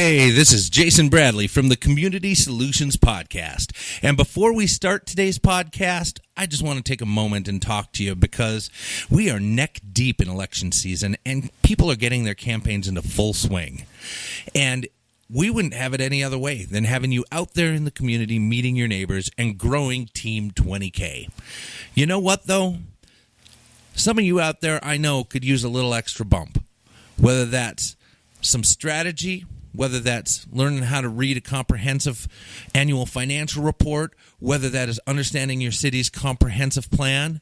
Hey, this is Jason Bradley from the Community Solutions Podcast. And before we start today's podcast, I just want to take a moment and talk to you because we are neck deep in election season and people are getting their campaigns into full swing. And we wouldn't have it any other way than having you out there in the community meeting your neighbors and growing Team 20K. You know what, though? Some of you out there I know could use a little extra bump, whether that's some strategy, whether that's learning how to read a comprehensive annual financial report, whether that is understanding your city's comprehensive plan.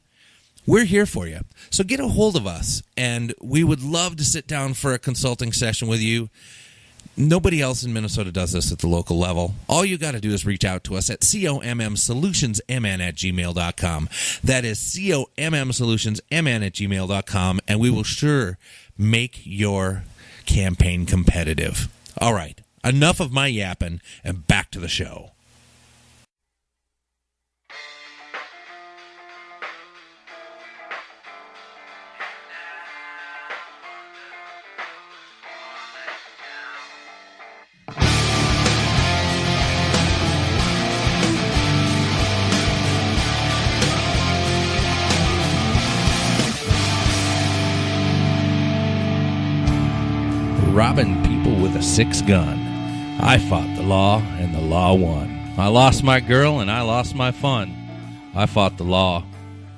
We're here for you. So get a hold of us, and we would love to sit down for a consulting session with you. Nobody else in Minnesota does this at the local level. All you got to do is reach out to us at commsolutionsmn@gmail.com. That is commsolutionsmn@gmail.com, and we will sure make your campaign competitive. All right, enough of my yapping, and back to the show. Robbing people with a 6-gun. I fought the law, and the law won. I lost my girl, and I lost my fun. I fought the law,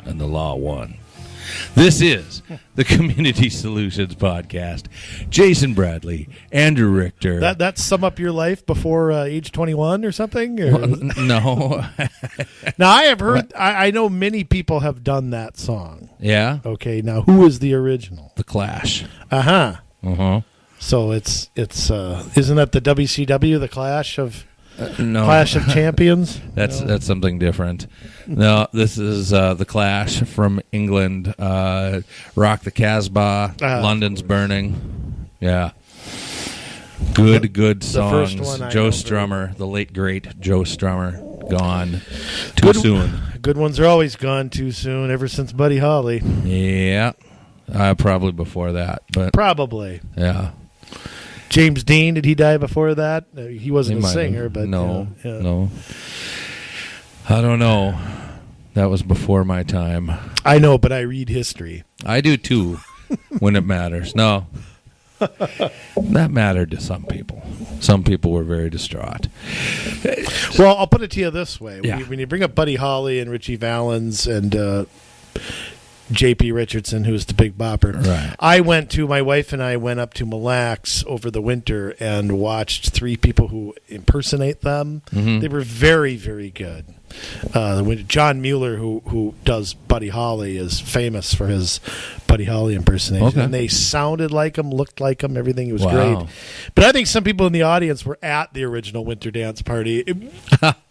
and the law won. This is the Community Solutions Podcast. Jason Bradley, Andrew Richter. That sum up your life before age 21 or something? Or? Well, no. Now, I have heard, I know many people have done that song. Yeah? Okay, now who is the original? The Clash. Uh-huh. Uh-huh. So it's isn't that the WCW, the Clash of No. Clash of Champions? That's something different. No, this is the Clash from England. Rock the Casbah, London's Burning. Yeah. Good songs. Joe Strummer, the late great Joe Strummer, gone too soon. Good ones are always gone too soon. Ever since Buddy Holly. Yeah. Probably before that, but probably. Yeah. James Dean, did he die before that? He wasn't a singer, but no. I don't know. That was before my time. I know, but I read history. I do too, when it matters. No, that mattered to some people. Some people were very distraught. Well, I'll put it to you this way: Yeah. when you bring up Buddy Holly and Richie Valens and J.P. Richardson, who was the Big Bopper. Right. My wife and I went up to Mille Lacs over the winter and watched 3 people who impersonate them. Mm-hmm. They were very, very good. John Mueller, who does Buddy Holly, is famous for his Buddy Holly impersonation. Okay. And they sounded like him, looked like him, everything. It was great. But I think some people in the audience were at the original Winter Dance Party.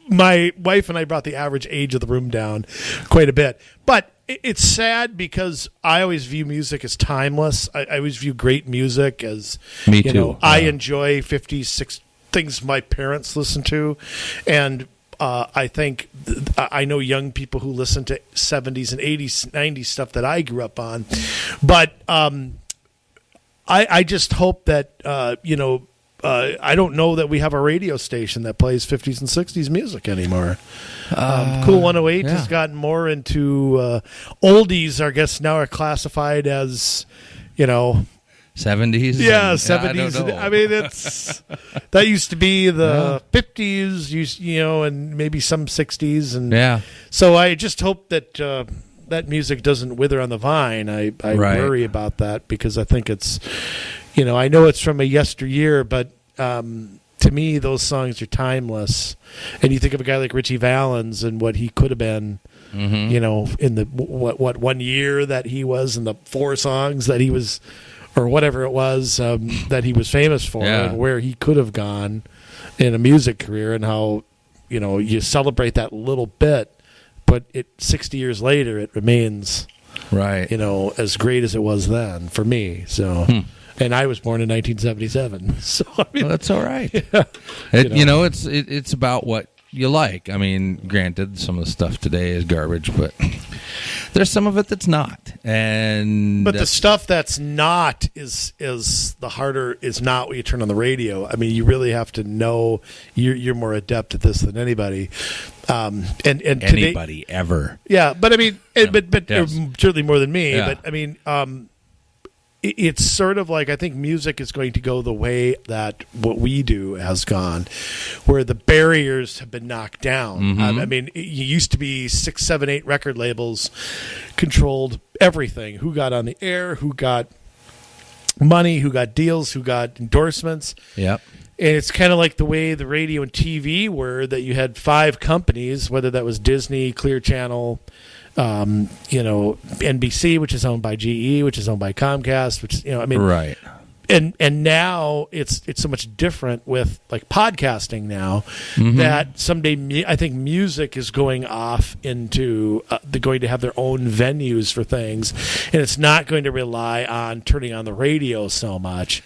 My wife and I brought the average age of the room down quite a bit. But it's sad because I always view music as timeless. I always view great music as, Me too. I enjoy 50s, 60s, things my parents listen to. And I think I know young people who listen to 70s and 80s, 90s stuff that I grew up on. But I just hope that, I don't know that we have a radio station that plays 50s and 60s music anymore. Cool 108 has gotten more into oldies, I guess now are classified as, 70s? Yeah, 70s. I mean, it's that used to be the 50s, and maybe some 60s. And so I just hope that that music doesn't wither on the vine. I worry about that because I think it's, I know it's from a yesteryear, but to me, those songs are timeless. And you think of a guy like Richie Valens and what he could have been, in the what 1 year that he was, and the 4 songs that he was, or whatever it was that he was famous for, and where he could have gone in a music career, and how you celebrate that little bit, but 60 years later it remains right. As great as it was then for me. So. And I was born in 1977, so I mean, well, that's all right. Yeah. It's about what you like. I mean, granted, some of the stuff today is garbage, but There's some of it that's not, but the stuff that's not is the harder is not what you turn on the radio. I mean, you really have to know. You're more adept at this than anybody. And anybody today, ever. Yeah, but I mean, but Yes. certainly more than me. Yeah. But I mean, it's sort of like I think music is going to go the way that what we do has gone, where the barriers have been knocked down. Mm-hmm. I mean, it used to be 6, 7, 8 record labels controlled everything. Who got on the air, who got money, who got deals, who got endorsements. Yep. And it's kind of like the way the radio and TV were, that you had 5 companies, whether that was Disney, Clear Channel, NBC, which is owned by GE, which is owned by Comcast, which right. And now it's so much different with like podcasting now, that someday I think music is going off into they're going to have their own venues for things, and it's not going to rely on turning on the radio so much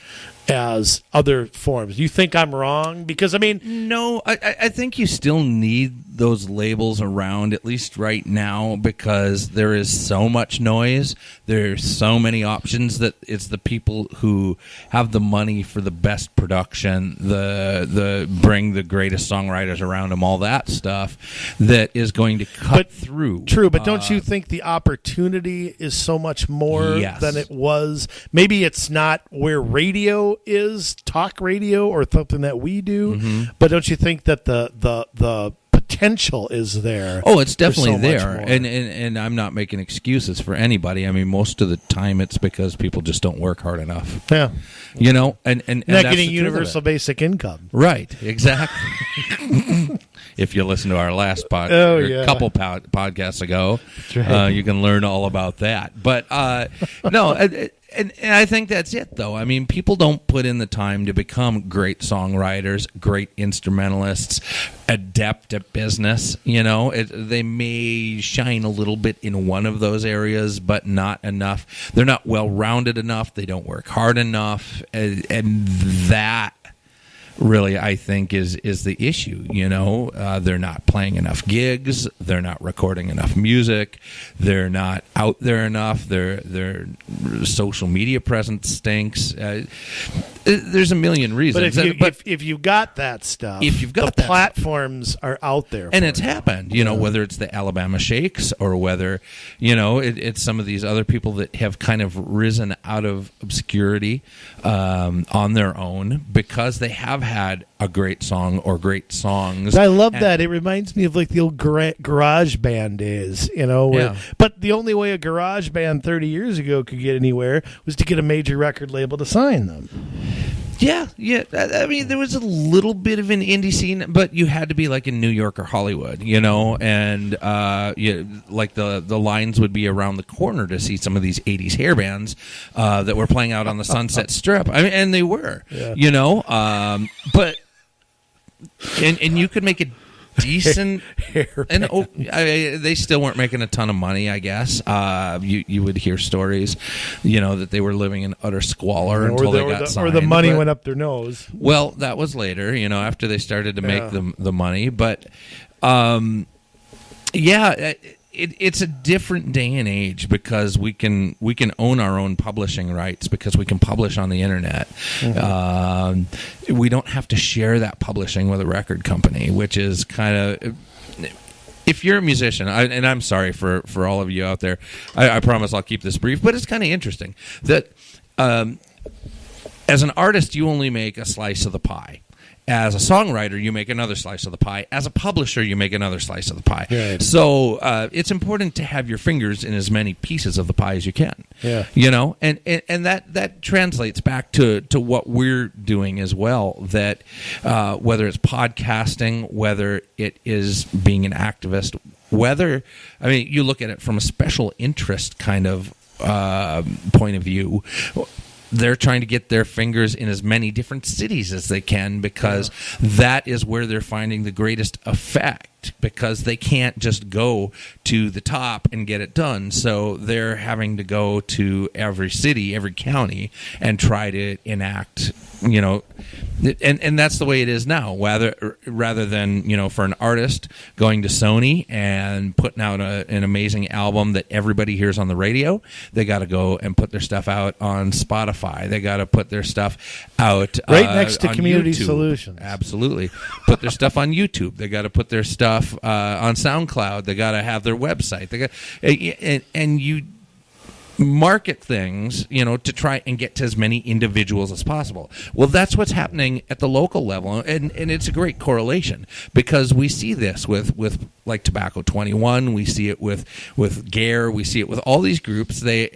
as other forms. You think I'm wrong? Because I mean, no, I think you still need those labels around, at least right now, because there is so much noise. There's so many options that it's the people who have the money for the best production, the bring the greatest songwriters around them, all that stuff that is going to cut through. True, but don't you think the opportunity is so much more Yes. than it was? Maybe it's not where radio is, talk radio, or something that we do, but don't you think that the potential is there? Oh, it's definitely for so there, much more? and I'm not making excuses for anybody. I mean, most of the time it's because people just don't work hard enough. Yeah, You know, and not that's getting the truth of universal it. basic income. Right, exactly. If you listen to our last couple podcasts ago, right. you can learn all about that. But no, and I think that's it, though. I mean, people don't put in the time to become great songwriters, great instrumentalists, adept at business. You know, they may shine a little bit in one of those areas, but not enough. They're not well-rounded enough. They don't work hard enough, and that really, I think, is the issue. You know, they're not playing enough gigs. They're not recording enough music. They're not out there enough. Their social media presence stinks. There's a million reasons. But if you got that stuff, if you've got the that platforms are out there, and for it's you. happened, you know, whether it's the Alabama Shakes or whether, you know, it's some of these other people that have kind of risen out of obscurity on their own because they have had a great song or great songs. I love that. It reminds me of like the old garage band days, you know. Yeah. But the only way a garage band 30 years ago could get anywhere was to get a major record label to sign them. Yeah. I mean, there was a little bit of an indie scene, but you had to be like in New York or Hollywood, you know, and like the lines would be around the corner to see some of these 80s hair bands that were playing out on the Sunset Strip. I mean, and they were, you know, but and you could make a decent and they still weren't making a ton of money, I guess. You would hear stories, you know, that they were living in utter squalor until they got signed. Or the money went up their nose. Well, that was later, you know, after they started to make the money. But it's a different day and age because we can own our own publishing rights because we can publish on the internet. We don't have to share that publishing with a record company, which is kind of, if you're a musician, and I'm sorry for all of you out there, I promise I'll keep this brief, but it's kind of interesting that as an artist, you only make a slice of the pie. As a songwriter, you make another slice of the pie. As a publisher, you make another slice of the pie. Right. So it's important to have your fingers in as many pieces of the pie as you can. Yeah. You know, and that translates back to what we're doing as well. That whether it's podcasting, whether it is being an activist, you look at it from a special interest kind of point of view. They're trying to get their fingers in as many different cities as they can because that is where they're finding the greatest effect because they can't just go to the top and get it done. So they're having to go to every city, every county, and try to enact, you know, And that's the way it is now. Rather than for an artist going to Sony and putting out an amazing album that everybody hears on the radio, they got to go and put their stuff out on Spotify. They got to put their stuff out right next to Community YouTube. Solutions. Absolutely, put their stuff on YouTube. They got to put their stuff on SoundCloud. They got to have their website. They got and you market things, to try and get to as many individuals as possible. Well, that's what's happening at the local level, and it's a great correlation because we see this with like Tobacco 21, we see it with GARE, we see it with all these groups. They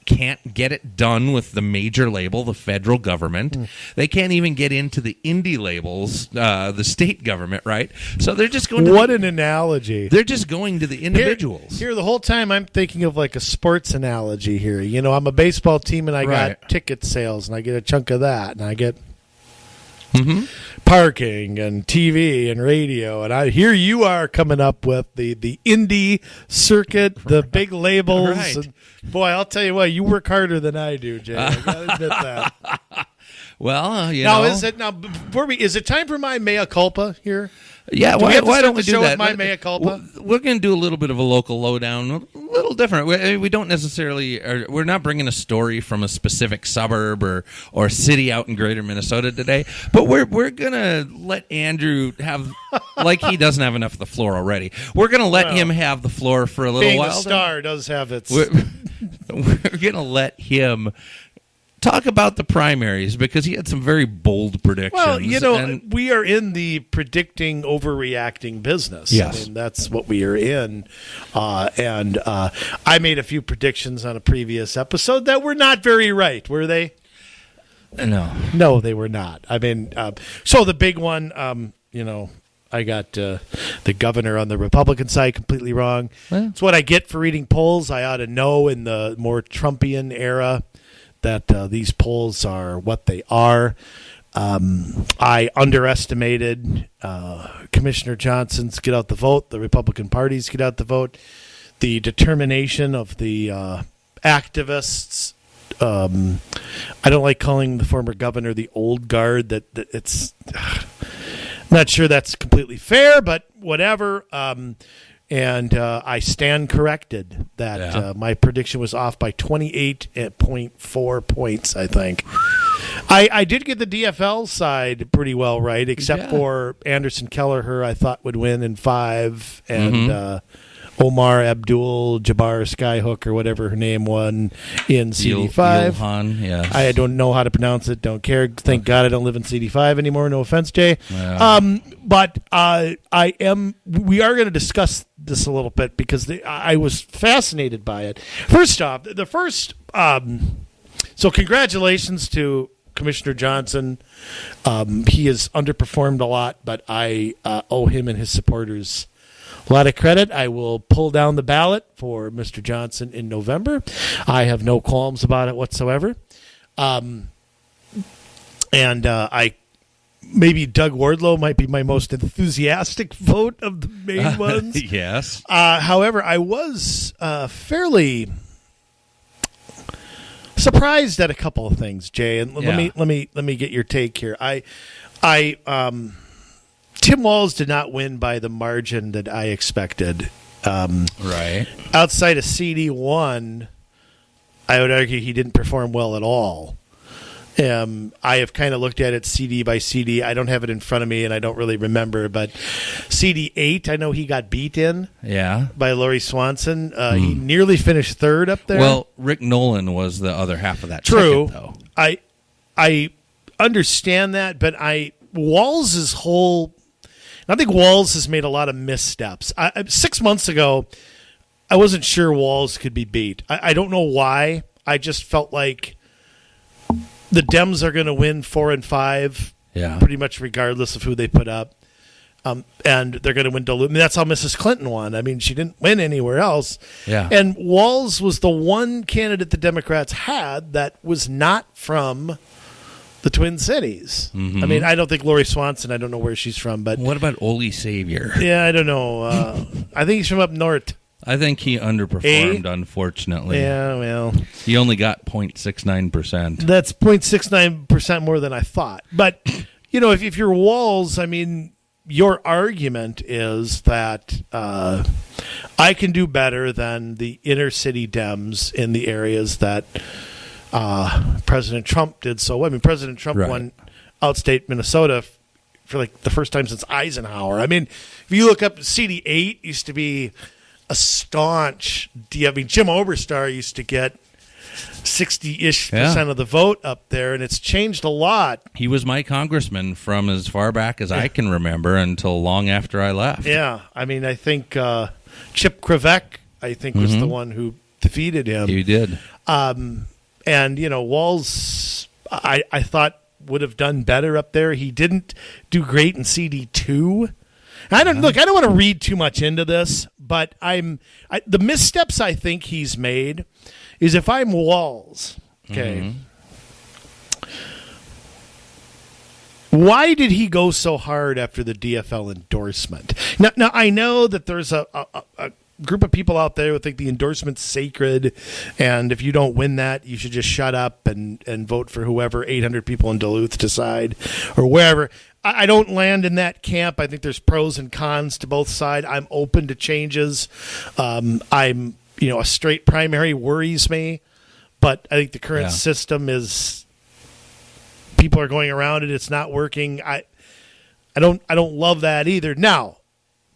can't get it done with the major label, the federal government. They can't even get into the indie labels, the state government, right? So they're just going to an analogy. They're just going to the individuals. Here, the whole time I'm thinking of like a sports analogy here. I'm a baseball team and I got ticket sales and I get a chunk of that and I get parking and TV and radio, and here you are coming up with the indie circuit, the big labels. Right. And boy, I'll tell you what, you work harder than I do, Jay. I gotta admit that. Well, is it time for my mea culpa here? Yeah, why don't we do that? My mea culpa? We're going to do a little bit of a local lowdown, a little different. We don't necessarily, we're not bringing a story from a specific suburb or city out in greater Minnesota today, but we're going to let Andrew have, like he doesn't have enough of the floor already, we're going to let him have the floor for a little while. Being a star does have its... We're going to let him talk about the primaries because he had some very bold predictions. Well, we are in the predicting overreacting business. Yes. I mean, that's what we are in. And I made a few predictions on a previous episode that were not very right, were they? No, they were not. I mean, so the big one, I got the governor on the Republican side completely wrong. Well, it's what I get for reading polls. I ought to know in the more Trumpian era that these polls are what they are. I underestimated Commissioner Johnson's get out the vote, the Republican Party's get out the vote, the determination of the activists. I don't like calling the former governor the old guard. That it's not sure that's completely fair, but whatever. And I stand corrected that my prediction was off by 28.4 points, I think. I did get the DFL side pretty well right, except for Anderson Kelleher, I thought would win in 5, and Omar Abdul Jabbar Skyhook, or whatever her name won, in CD5. Ilhan, yes. I don't know how to pronounce it, don't care. Thank God I don't live in CD5 anymore, no offense, Jay. But we are going to discuss this a little bit because I was fascinated by it. First off, so congratulations to Commissioner Johnson. He has underperformed a lot, but I owe him and his supporters a lot of credit. I will pull down the ballot for Mr. Johnson in November. I have no qualms about it whatsoever. And maybe Doug Wardlow might be my most enthusiastic vote of the main ones. Yes. However, I was fairly surprised at a couple of things, Jay. And let me get your take here. Tim Walz did not win by the margin that I expected. Right. Outside of CD1, I would argue he didn't perform well at all. I have kind of looked at it CD by CD. I don't have it in front of me, and I don't really remember. But CD8, I know he got beat in by Lori Swanson. He nearly finished third up there. Well, Rick Nolan was the other half of that True. ticket, though. I understand that, but Walz's whole... I think Walz has made a lot of missteps. 6 months ago, I wasn't sure Walz could be beat. I don't know why. I just felt like the Dems are going to win 4 and 5, pretty much regardless of who they put up. And they're going to win Duluth. I mean, that's how Mrs. Clinton won. I mean, she didn't win anywhere else. Yeah. And Walz was the one candidate the Democrats had that was not from the Twin Cities. Mm-hmm. I mean, I don't think Lori Swanson, I don't know where she's from. But what about Ole Savior? Yeah, I don't know. I think he's from up north. I think he underperformed, unfortunately. Yeah, well. He only got 0.69%. That's 0.69% more than I thought. But, if you're Walz, I mean, your argument is that I can do better than the inner city Dems in the areas that President Trump did so well. I mean, President Trump won outstate Minnesota for like the first time since Eisenhower. I mean, if you look up, CD8 used to be a staunch. I mean, Jim Oberstar used to get 60-ish% of the vote up there, and it's changed a lot. He was my congressman from as far back as I can remember until long after I left. Yeah, I mean, I think Chip Krivec, was the one who defeated him. He did. And, Walz, I thought would have done better up there. He didn't do great in CD2. I don't want to read too much into this, but the missteps I think he's made is if I'm Walz, okay, why did he go so hard after the DFL endorsement? Now I know that there's a group of people out there who think the endorsement's sacred, and if you don't win that, you should just shut up and vote for whoever 800 people in Duluth decide or wherever. I don't land in that camp. I think there's pros and cons to both sides. I'm open to changes. A straight primary worries me, but I think the current system is people are going around it. It's not working. I don't love that either. Now,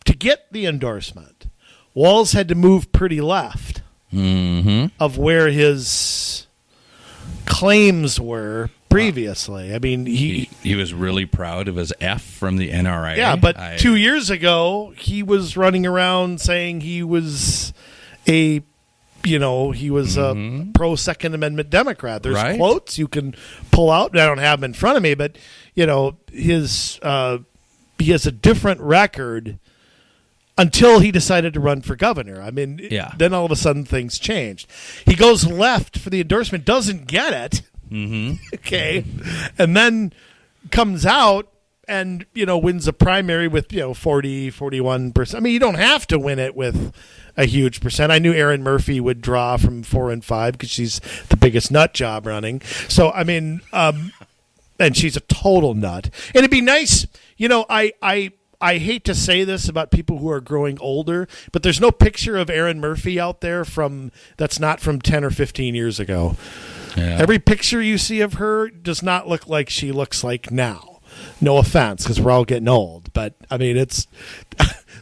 to get the endorsement, Walz had to move pretty left of where his claims were previously. I mean, he was really proud of his F from the NRA. Yeah, but 2 years ago, he was running around saying he was a pro Second Amendment Democrat. There's quotes you can pull out. I don't have them in front of me, but he has a different record until he decided to run for governor. I mean, then all of a sudden things changed. He goes left for the endorsement, doesn't get it. Okay, and then comes out and wins a primary with 40-41%. I mean, you don't have to win it with a huge percent. I knew Erin Murphy would draw from 4 and 5 because she's the biggest nut job running. So I mean, and she's a total nut. And it'd be nice, I hate to say this about people who are growing older, but there's no picture of Erin Murphy out there that's not from 10 or 15 years ago. Yeah. Every picture you see of her does not look like she looks like now. No offense, because we're all getting old, but I mean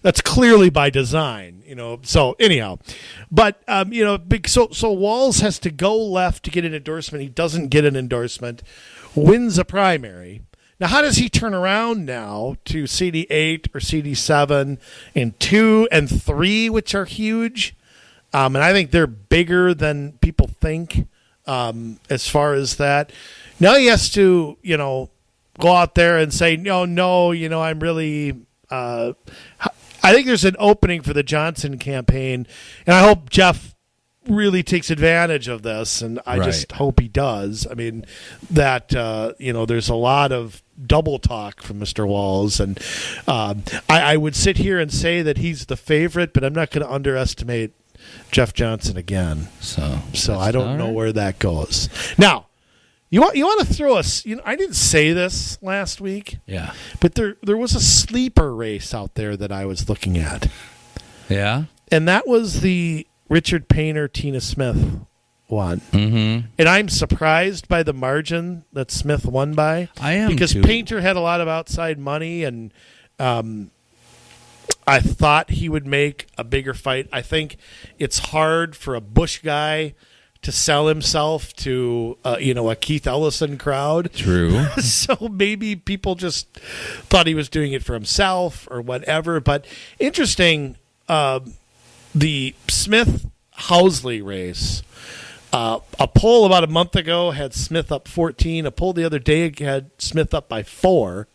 that's clearly by design, So anyhow, but so Walz has to go left to get an endorsement. He doesn't get an endorsement, wins a primary. Now, how does he turn around now to CD8 or CD7 and 2 and 3, which are huge? And I think they're bigger than people think as far as that. Now he has to, go out there and say, no, I'm really I think there's an opening for the Johnson campaign, and I hope Jeff really takes advantage of this, and I just hope he does. I mean, that there's a lot of double talk from Mr. Walz, and I would sit here and say that he's the favorite, but I'm not going to underestimate Jeff Johnson again. So I don't know where that goes. Now, you want to throw us? I didn't say this last week. Yeah, but there was a sleeper race out there that I was looking at. Yeah, and that was the Richard Painter, Tina Smith one. And I'm surprised by the margin that Smith won by. I am, because too. Painter had a lot of outside money, and I thought he would make a bigger fight. I think it's hard for a Bush guy to sell himself to a Keith Ellison crowd. True. So maybe people just thought he was doing it for himself or whatever. But interesting, the Smith-Housley race, a poll about a month ago had Smith up 14. A poll the other day had Smith up by 4.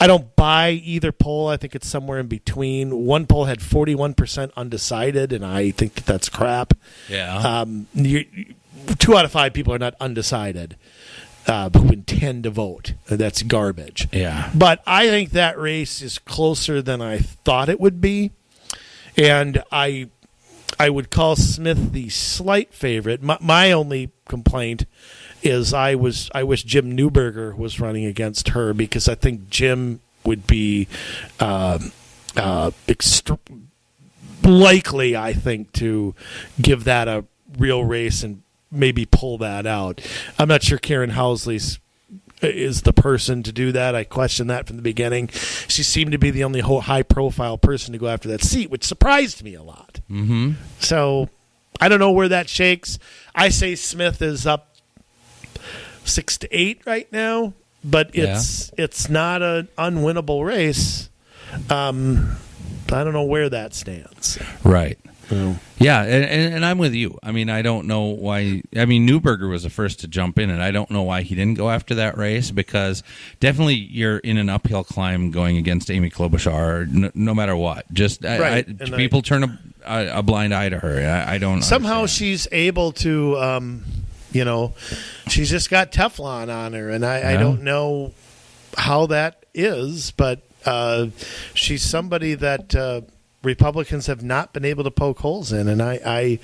I don't buy either poll. I think it's somewhere in between. One poll had 41% undecided, and I think that's crap. Yeah. 2 out of 5 people are not undecided who intend to vote. That's garbage. Yeah. But I think that race is closer than I thought it would be. And I I would call Smith the slight favorite. My only complaint is I wish Jim Newberger was running against her, because I think Jim would be likely, I think, to give that a real race and maybe pull that out. I'm not sure Karen Housley is the person to do that. I questioned that from the beginning. She seemed to be the only high-profile person to go after that seat, which surprised me a lot. Mm-hmm. So I don't know where that shakes. I say Smith is up 6-8 right now, but it's not an unwinnable race. I don't know where that stands. Right. Yeah, and I'm with you. I mean, I don't know why. I mean, Newberger was the first to jump in, and I don't know why he didn't go after that race, because definitely you're in an uphill climb going against Amy Klobuchar, no matter what. Just people turn a blind eye to her. I don't. Somehow understand. She's able to, she's just got Teflon on her, and I don't know how that is, but she's somebody that Republicans have not been able to poke holes in, and I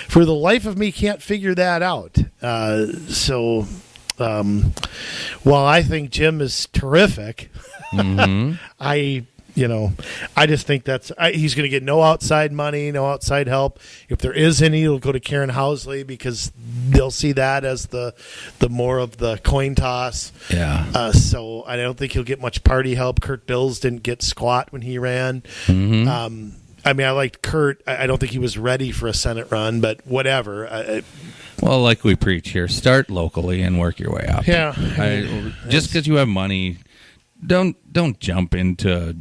for the life of me, can't figure that out. While I think Jim is terrific, mm-hmm. I just think he's going to get no outside money, no outside help. If there is any, it'll go to Karen Housley, because they'll see that as the more of the coin toss. Yeah. So I don't think he'll get much party help. Kurt Bills didn't get squat when he ran. Mm-hmm. I mean, I liked Kurt. I don't think he was ready for a Senate run, but whatever. Well, like we preach here, start locally and work your way up. Yeah. Just because you have money, don't jump into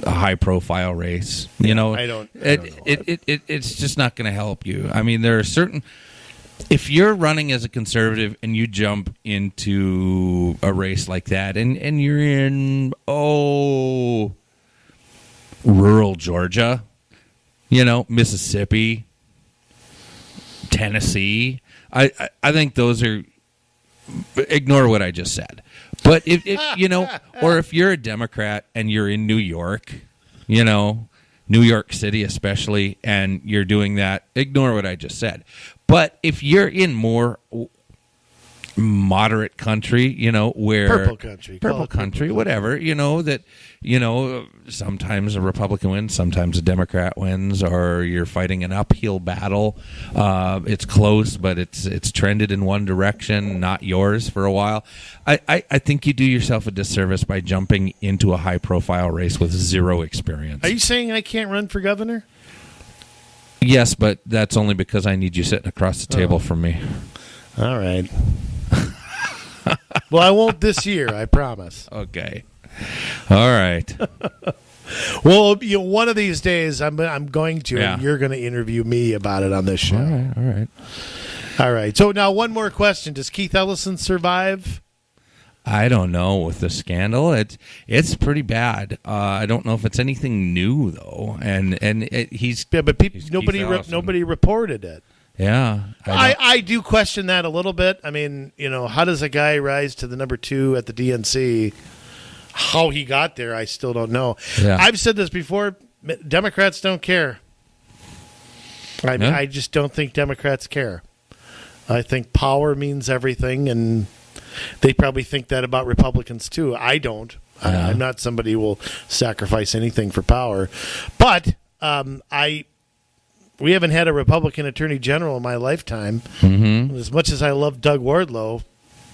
a high-profile race. You know, I don't know. It's just not going to help you. I mean, there are certain. If you're running as a conservative and you jump into a race like that, and you're in rural Georgia, Mississippi, Tennessee, I think those are. Ignore what I just said. But if or if you're a Democrat and you're in New York, New York City especially, and you're doing that, ignore what I just said. But if you're in more moderate country, where purple country, whatever, sometimes a Republican wins, sometimes a Democrat wins, or you're fighting an uphill battle. It's close, but it's trended in one direction, not yours for a while. I think you do yourself a disservice by jumping into a high profile race with zero experience. Are you saying I can't run for governor? Yes, but that's only because I need you sitting across the table from me. All right. Well, I won't this year, I promise. Okay. All right. Well, one of these days I'm going to, and you're going to interview me about it on this show. All right. So now one more question. Does Keith Ellison survive? I don't know with the scandal. It's pretty bad. I don't know if it's anything new though, and he's but nobody reported it. Yeah, I do question that a little bit. I mean, how does a guy rise to the number 2 at the DNC? How he got there, I still don't know. Yeah. I've said this before. Democrats don't care. I just don't think Democrats care. I think power means everything, and they probably think that about Republicans too. I don't. Yeah. I'm not somebody who will sacrifice anything for power. But we haven't had a Republican attorney general in my lifetime. Mm-hmm. As much as I love Doug Wardlow,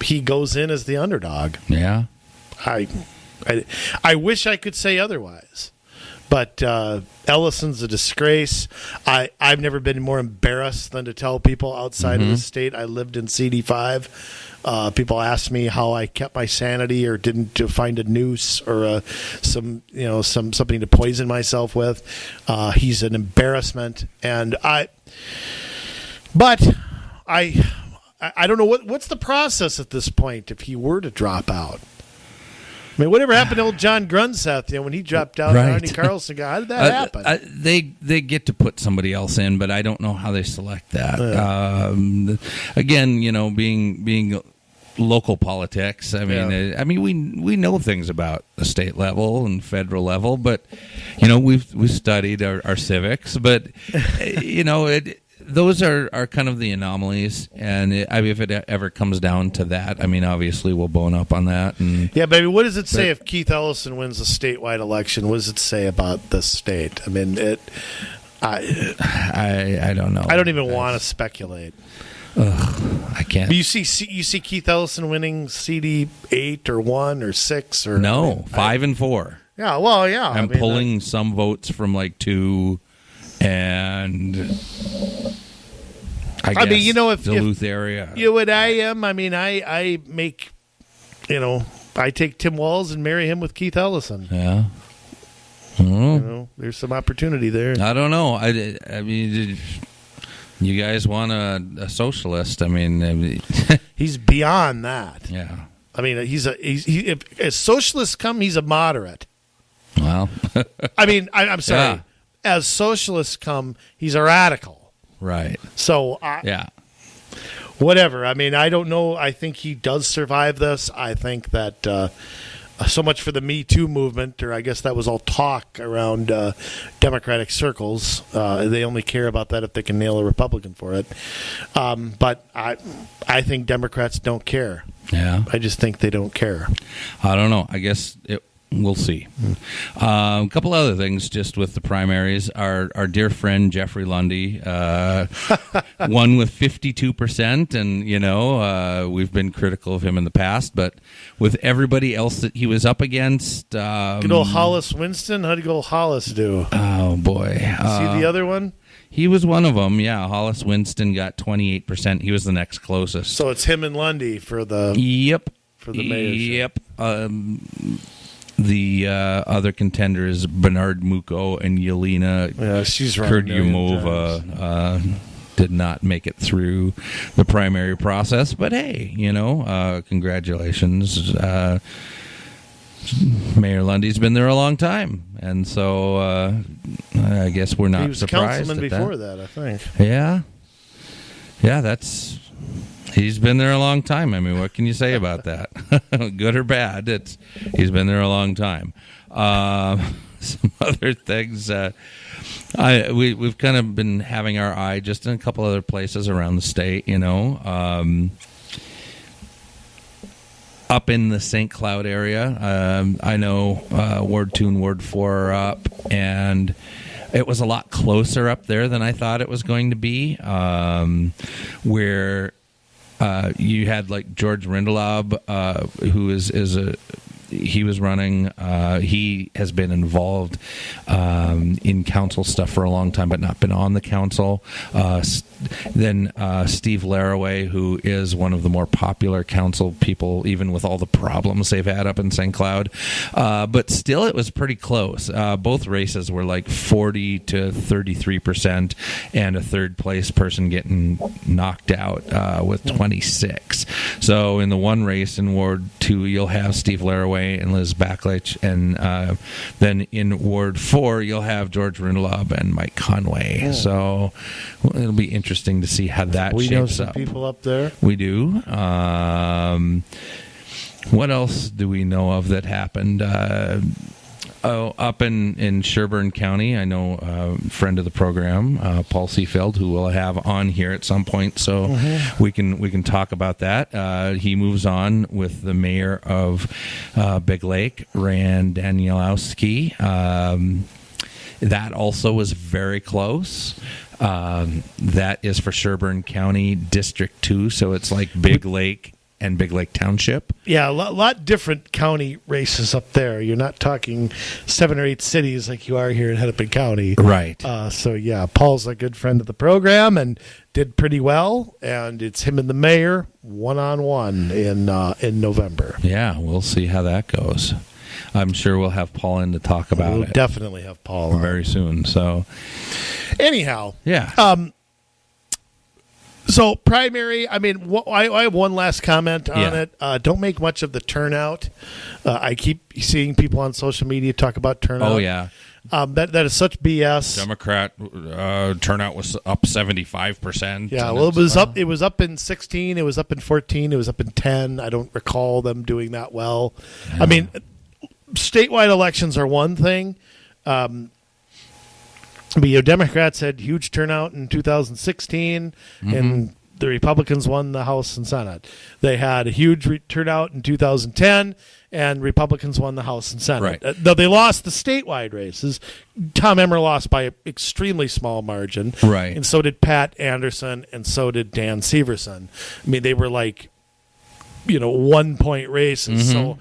he goes in as the underdog. Yeah. I wish I could say otherwise. But Ellison's a disgrace. I've never been more embarrassed than to tell people outside of the state I lived in CD5. People ask me how I kept my sanity or didn't find a noose or something to poison myself with. He's an embarrassment, and I don't know what's the process at this point if he were to drop out. I mean, whatever happened to old John Grunseth, when he dropped out, right. Arnie Carlson, how did that happen? They get to put somebody else in, but I don't know how they select that. Again, being local politics. I mean, we know things about the state level and federal level, but we've studied our civics, but those are kind of the anomalies, and if it ever comes down to that, I mean, obviously we'll bone up on that. And yeah, baby, what does it say if Keith Ellison wins a statewide election? What does it say about the state? I mean, I don't know. I don't even want to speculate. I can't. But you see Keith Ellison winning CD 8 or 1 or 6 or no 5 and 4. Yeah, well, yeah. I'm pulling some votes from like 2, and I mean, if Duluth area. What I am, I mean, I make, I take Tim Walz and marry him with Keith Ellison. Yeah. There's some opportunity there. I don't know. I mean, you guys want a socialist? I mean, he's beyond that. Yeah. I mean, if as socialists come, he's a moderate. Well, I mean, I'm sorry. Yeah. As socialists come, he's a radical. Right. So, whatever. I mean, I don't know. I think he does survive this. I think that so much for the Me Too movement, or I guess that was all talk around Democratic circles. They only care about that if they can nail a Republican for it. But I think Democrats don't care. Yeah. I just think they don't care. I don't know. I guess we'll see. A couple other things just with the primaries. Our dear friend Jeffrey Lundy won with 52%, and we've been critical of him in the past, but with everybody else that he was up against, good old Hollis Winston. How did old Hollis do? Oh boy, see the other one. He was one of them. Yeah, Hollis Winston got 28%. He was the next closest. So it's him and Lundy for the for the mayorship. Yep. The other contender is Bernard Muko and Yelena Kurdyumova did not make it through the primary process. But hey, congratulations. Mayor Lundy's been there a long time, and so I guess we're not surprised. He was a councilman before that, I think. Yeah, he's been there a long time. I mean, what can you say about that? Good or bad, he's been there a long time. Some other things. We've kind of been having our eye just in a couple other places around the state, up in the St. Cloud area. I know Ward 2 and Ward 4 are up, and it was a lot closer up there than I thought it was going to be, where you had like George Rindelab, who he was running. He has been involved in council stuff for a long time, but not been on the council. Then Steve Laraway, who is one of the more popular council people, even with all the problems they've had up in St. Cloud. But still, it was pretty close. Both races were like 40 to 33%, and a third place person getting knocked out with 26. So in the one race in Ward 2, you'll have Steve Laraway and Liz Backlich, and then in Ward 4 you'll have George Rindelab and Mike Conway. Yeah. So it'll be interesting to see how that shapes up. We know some people up there. We do. What else do we know of that happened? Up in Sherburne County, I know a friend of the program, Paul Seafeld, who we'll have on here at some point, so we can talk about that. He moves on with the mayor of Big Lake, Rand Danielowski. That also was very close. That is for Sherburne County District 2, so it's like Big Lake and Big Lake Township. Yeah, a lot different county races up there. You're not talking 7 or 8 cities like you are here in Hennepin County. Right. So, yeah, Paul's a good friend of the program and did pretty well. And it's him and the mayor one-on-one in November. Yeah, we'll see how that goes. I'm sure we'll have Paul in to talk about it. We'll definitely have Paul on very soon. So, anyhow. Yeah. So primary, I mean, I have one last comment on it. Don't make much of the turnout. I keep seeing people on social media talk about turnout. Oh, yeah. That is such BS. Democrat turnout was up 75%. Yeah, well, it was up in 16. It was up in 14. It was up in 10. I don't recall them doing that well. Yeah. I mean, statewide elections are one thing. But Democrats had huge turnout in 2016, and the Republicans won the House and Senate. They had a huge turnout in 2010, and Republicans won the House and Senate. Right. Though they lost the statewide races, Tom Emmer lost by an extremely small margin. Right. And so did Pat Anderson, and so did Dan Severson. I mean, they were 1-point races. So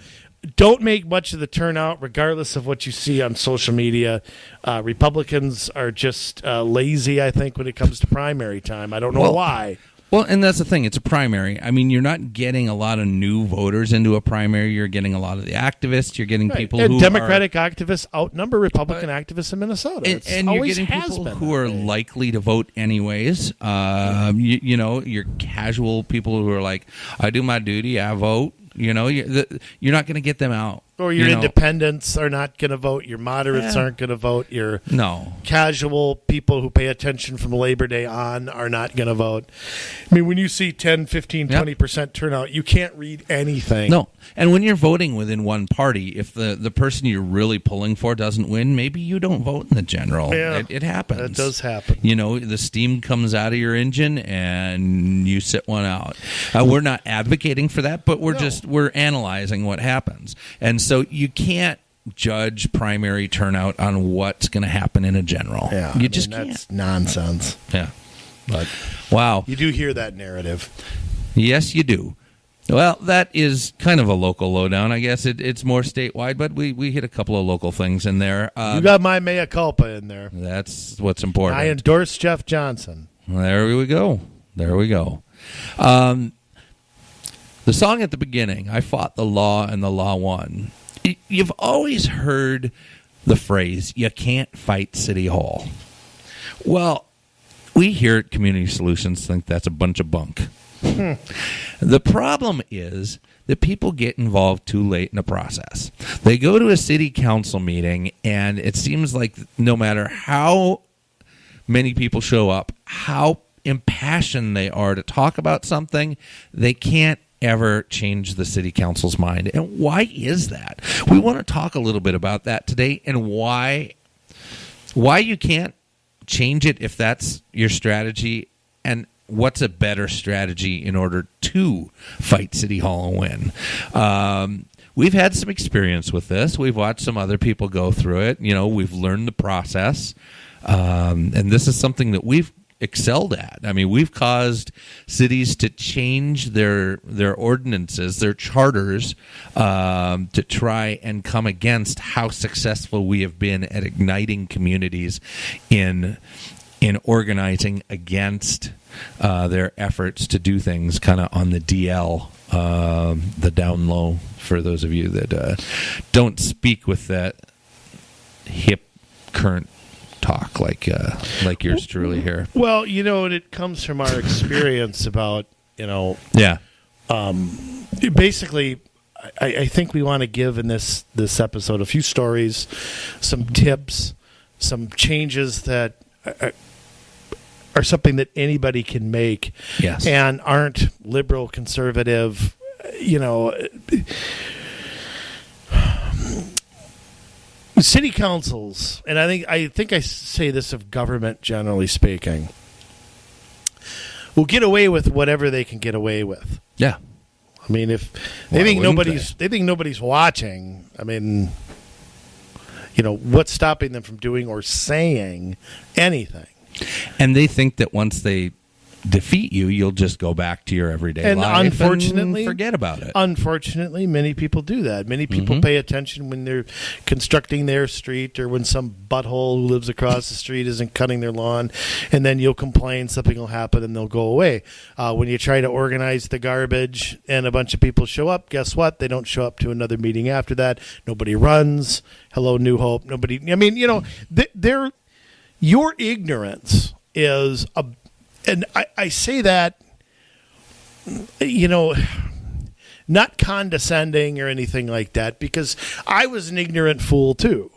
don't make much of the turnout, regardless of what you see on social media. Republicans are just lazy, I think, when it comes to primary time. I don't know why. Well, and that's the thing. It's a primary. I mean, you're not getting a lot of new voters into a primary. You're getting a lot of the activists. You're getting people who Democratic activists outnumber Republican activists in Minnesota. And you're getting people who are likely to vote anyways. Your casual people who are like, I do my duty, I vote. You're not going to get them out. Or your independents are not going to vote. Your moderates aren't going to vote. Your casual people who pay attention from Labor Day on are not going to vote. I mean, when you see 10, 15, 20% turnout, you can't read anything. No. And when you're voting within one party, if the person you're really pulling for doesn't win, maybe you don't vote in the general. Yeah, it happens. It does happen. The steam comes out of your engine and you sit one out. We're not advocating for that, but we're analyzing what happens. And so you can't judge primary turnout on what's going to happen in a general. Yeah, you just can't. That's nonsense. Yeah. But wow. You do hear that narrative. Yes, you do. Well, that is kind of a local lowdown. I guess it's more statewide, but we hit a couple of local things in there. You got my mea culpa in there. That's what's important. I endorse Jeff Johnson. There we go. The song at the beginning, I fought the law and the law won. You've always heard the phrase, you can't fight City Hall. Well, we here at Community Solutions think that's a bunch of bunk. The problem is that people get involved too late in the process. They go to a city council meeting, and it seems like no matter how many people show up, how impassioned they are to talk about something, they can't ever change the city council's mind. And why is that? We want to talk a little bit about that today, and why you can't change it if that's your strategy, and what's a better strategy in order to fight City Hall and win. We've had some experience with this. We've watched some other people go through it. We've learned the process, and this is something that we've excelled at. I mean, we've caused cities to change their ordinances, their charters, to try and come against how successful we have been at igniting communities in organizing against their efforts to do things kind of on the DL, the down low, for those of you that don't speak with that hip current talk like yours truly here. Well, it comes from our experience about, basically, I think we want to give in this episode a few stories, some tips, some changes that are something that anybody can make, yes, and aren't liberal, conservative, city councils, and I think I say this of government generally speaking, will get away with whatever they can get away with. Yeah, I mean, if they think nobody's watching, I mean, what's stopping them from doing or saying anything? And they think that once they defeat you, you'll just go back to your everyday life unfortunately, and forget about it. Unfortunately, many people do that. Many people pay attention when they're constructing their street, or when some butthole who lives across the street isn't cutting their lawn, and then you'll complain, something will happen, and they'll go away. When you try to organize the garbage and a bunch of people show up, guess what? They don't show up to another meeting after that. Nobody runs. Hello, New Hope. Nobody. I mean, your ignorance is a. And I say that, not condescending or anything like that, because I was an ignorant fool too.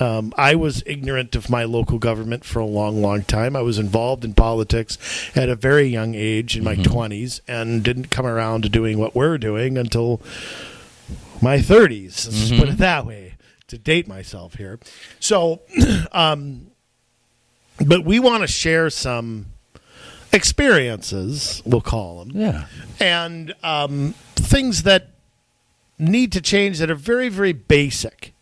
I was ignorant of my local government for a long, long time. I was involved in politics at a very young age in my 20s and didn't come around to doing what we're doing until my 30s. Let's just put it that way, to date myself here. So, but we want to share some experiences, we'll call them. Yeah. And things that need to change that are very, very basic.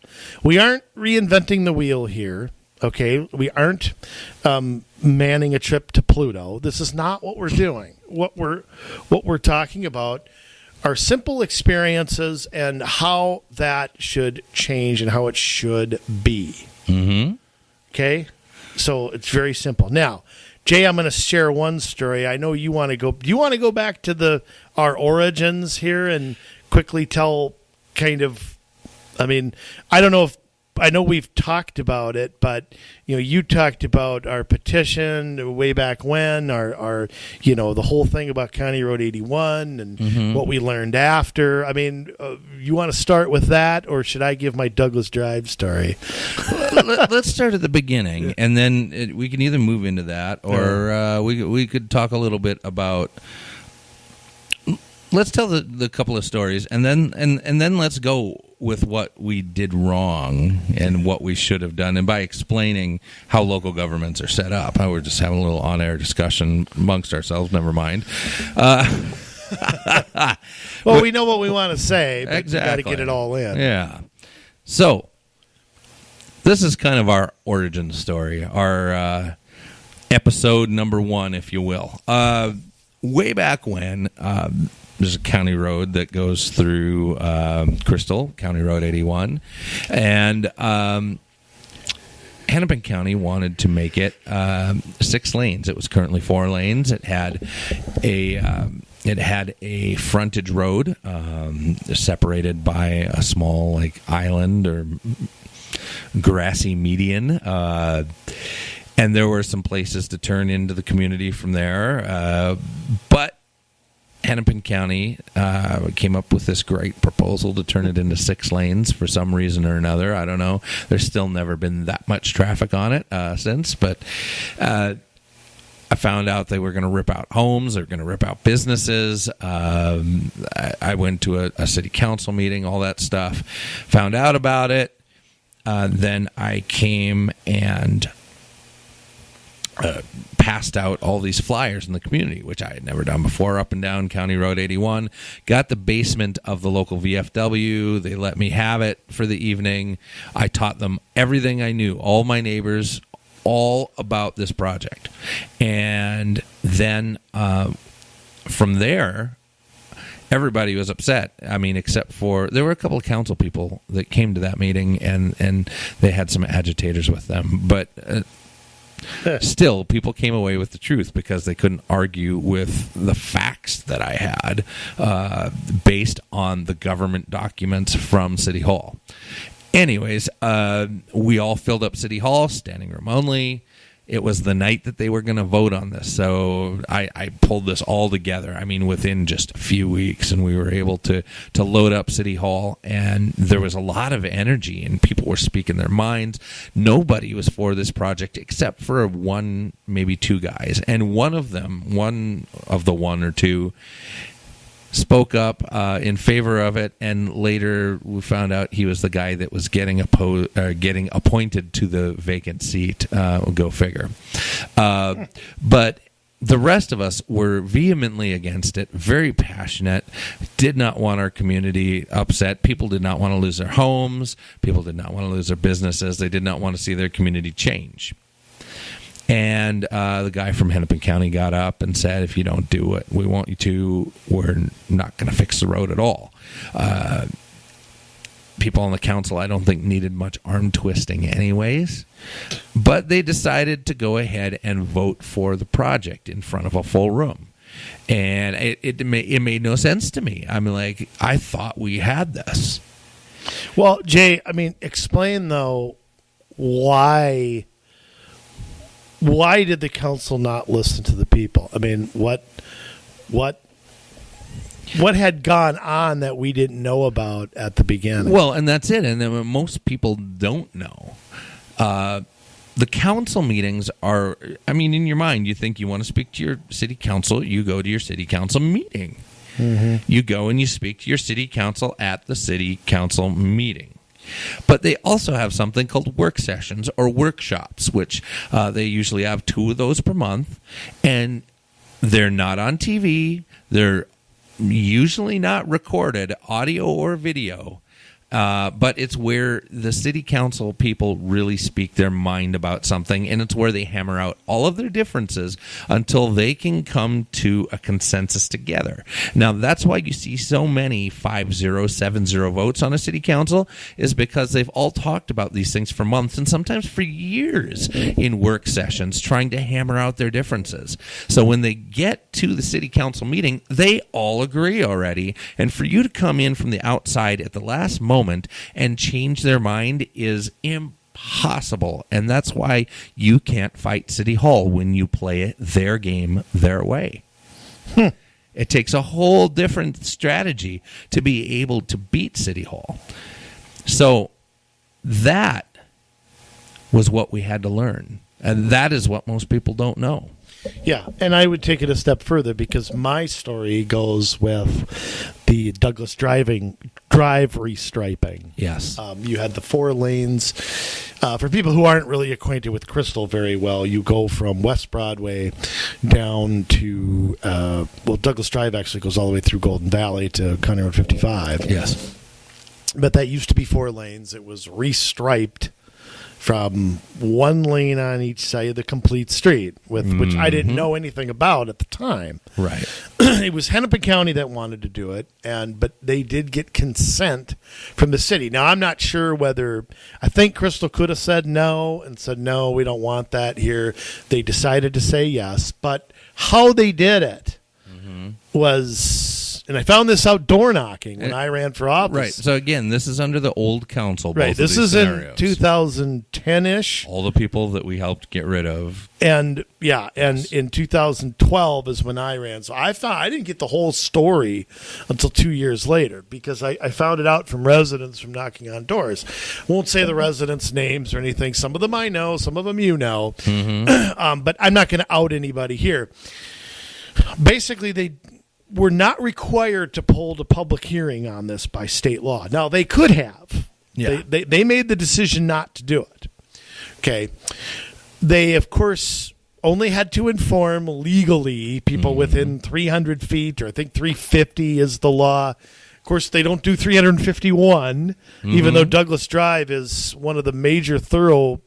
We aren't reinventing the wheel here, okay? We aren't manning a trip to Pluto. This is not what we're doing. What we're talking about are simple experiences and how that should change and how it should be. Mm-hmm. Okay? So it's very simple. Now, Jay, I'm going to share one story. I know you want to go. Do you want to go back to our origins here and quickly tell kind of, I mean, I don't know if, I know we've talked about it, but, you talked about our petition way back when, our the whole thing about County Road 81 and what we learned after. I mean, you want to start with that, or should I give my Douglas Drive story? Let's start at the beginning, and then we can either move into that, or we could talk a little bit about. Let's tell the couple of stories, and then let's go with what we did wrong and what we should have done, and by explaining how local governments are set up. We're just having a little on-air discussion amongst ourselves. Never mind. Well, we know what we want to say, but exactly. We got to get it all in. Yeah. So this is kind of our origin story, our episode number 1, if you will. Way back when. There's a county road that goes through Crystal, County Road 81, and Hennepin County wanted to make it 6 lanes. It was currently 4 lanes. It had a frontage road separated by a small island or grassy median, and there were some places to turn into the community from there, but Hennepin County came up with this great proposal to turn it into 6 lanes for some reason or another. I don't know. There's still never been that much traffic on it since, but I found out they were going to rip out homes. They were going to rip out businesses. I went to a city council meeting, all that stuff. Found out about it. Then I came and passed out all these flyers in the community, which I had never done before, up and down County Road 81. Got the basement of the local VFW. They let me have it for the evening. I taught them everything I knew, all my neighbors, all about this project. And then from there, everybody was upset. I mean, except for there were a couple of council people that came to that meeting, and they had some agitators with them. But still, people came away with the truth because they couldn't argue with the facts that I had based on the government documents from City Hall. Anyways, we all filled up City Hall, standing room only. It was the night that they were going to vote on this, so I pulled this all together. I mean, within just a few weeks, and we were able to load up City Hall, and there was a lot of energy, and people were speaking their minds. Nobody was for this project except for 1, maybe 2 guys, and one of the 1 or 2 spoke up in favor of it, and later we found out he was the guy that was getting appointed to the vacant seat. Go figure. But the rest of us were vehemently against it, very passionate, did not want our community upset. People did not want to lose their homes. People did not want to lose their businesses. They did not want to see their community change. And the guy from Hennepin County got up and said, if you don't do what we want you to, we're not going to fix the road at all. People on the council, I don't think, needed much arm twisting anyways. But they decided to go ahead and vote for the project in front of a full room. And it made no sense to me. I mean, I thought we had this. Well, Jay, I mean, explain, though, why did the council not listen to the people? I mean, what What had gone on that we didn't know about at the beginning? Well, and that's it. And then most people don't know. The council meetings are, I mean, in your mind, you think you want to speak to your city council, you go to your city council meeting. Mm-hmm. You go and you speak to your city council at the city council meeting. But they also have something called work sessions or workshops, which they usually have 2 of those per month. And they're not on TV. They're usually not recorded, audio or video. But it's where the city council people really speak their mind about something, and it's where they hammer out all of their differences until they can come to a consensus together. Now, that's why you see so many 5-0, 7-0 votes on a city council, is because they've all talked about these things for months and sometimes for years in work sessions trying to hammer out their differences. So when they get to the city council meeting, they all agree already, and for you to come in from the outside at the last moment and change their mind is impossible. And that's why you can't fight City Hall when you play it their game their way. It takes a whole different strategy to be able to beat City Hall. So that was what we had to learn. And that is what most people don't know. Yeah, and I would take it a step further because my story goes with the Douglas Drive restriping. Yes. You had the 4 lanes. For people who aren't really acquainted with Crystal very well, you go from West Broadway down to, Douglas Drive actually goes all the way through Golden Valley to County Road 55. Yes. But that used to be 4 lanes. It was restriped from 1 lane on each side of the complete street, which I didn't know anything about at the time. Right. It was Hennepin County that wanted to do it, but they did get consent from the city. Now, I'm not sure whether – I think Crystal could have said no and said, no, we don't want that here. They decided to say yes. But how they did it was – and I found this out door knocking when I ran for office. Right. So, again, this is under the old council. Right. This is in 2010-ish. All the people that we helped get rid of. And, and in 2012 is when I ran. So I didn't get the whole story until 2 years later because I found it out from residents from knocking on doors. Won't say the residents' names or anything. Some of them I know. Some of them you know. But I'm not going to out anybody here. Basically, they were not required to hold a public hearing on this by state law. Now, they could have. Yeah. They made the decision not to do it. Okay. They, of course, only had to inform legally people within 300 feet, or I think 350 is the law. Of course, they don't do 351, even though Douglas Drive is one of the major thorough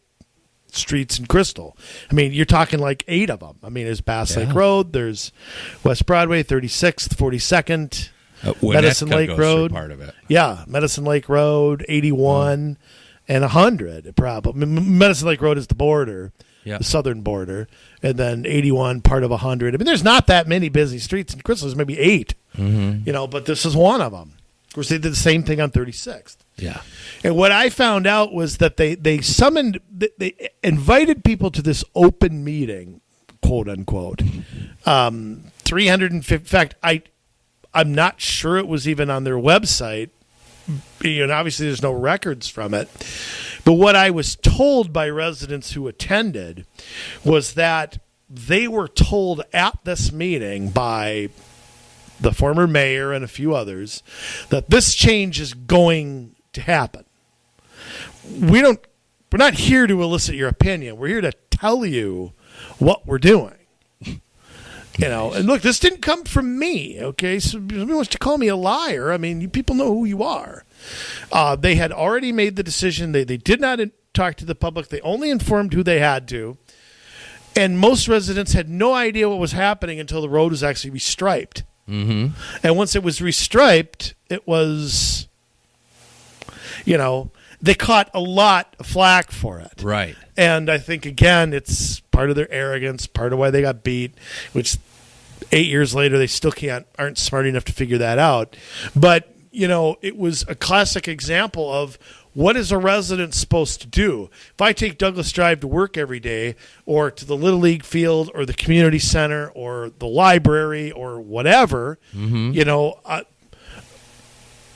streets in Crystal. I mean, you're talking like 8 of them. I mean, there's Bass Lake Road, there's West Broadway, 36th, 42nd, Medicine Lake Road. Part of it. Yeah, Medicine Lake Road, 81, and 100. Probably Medicine Lake Road is the border, the southern border, and then 81, part of 100. I mean, there's not that many busy streets in Crystal. There's maybe 8, but this is one of them. Of course, they did the same thing on 36th. Yeah. And what I found out was that they invited people to this open meeting, quote unquote. 350. In fact, I'm not sure it was even on their website. Obviously, there's no records from it. But what I was told by residents who attended was that they were told at this meeting by the former mayor and a few others that this change is going to happen. We're not here to elicit your opinion. We're here to tell you what we're doing. And look, this didn't come from me, okay? So somebody wants to call me a liar. I mean, you people know who you are. They had already made the decision. They did not talk to the public. They only informed who they had to. And most residents had no idea what was happening until the road was actually restriped. And once it was restriped, it was, they caught a lot of flack for it. Right. And I think, again, it's part of their arrogance, part of why they got beat, which 8 years later they still aren't smart enough to figure that out. But, it was a classic example of what is a resident supposed to do? If I take Douglas Drive to work every day, or to the Little League field, or the community center, or the library, or whatever, you know,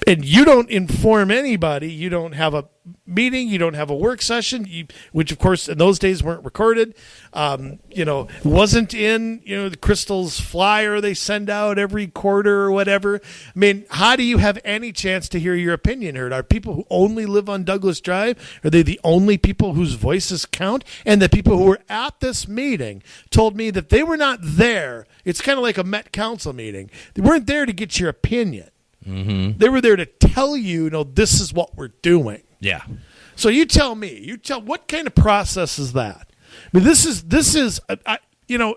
and you don't inform anybody, you don't have a meeting, you don't have a work session, which of course in those days weren't recorded, you know, wasn't in, you know, the Crystal's flyer they send out every quarter or whatever. I mean, how do you have any chance to hear your opinion heard? Are people who only live on Douglas Drive, are they the only people whose voices count? And the people who were at this meeting told me that they were not there. It's kind of like a Met Council meeting. They weren't there to get your opinion. They were there to tell you, no, this is what we're doing. Yeah. So you tell me, what kind of process is that? I mean, this is, you know,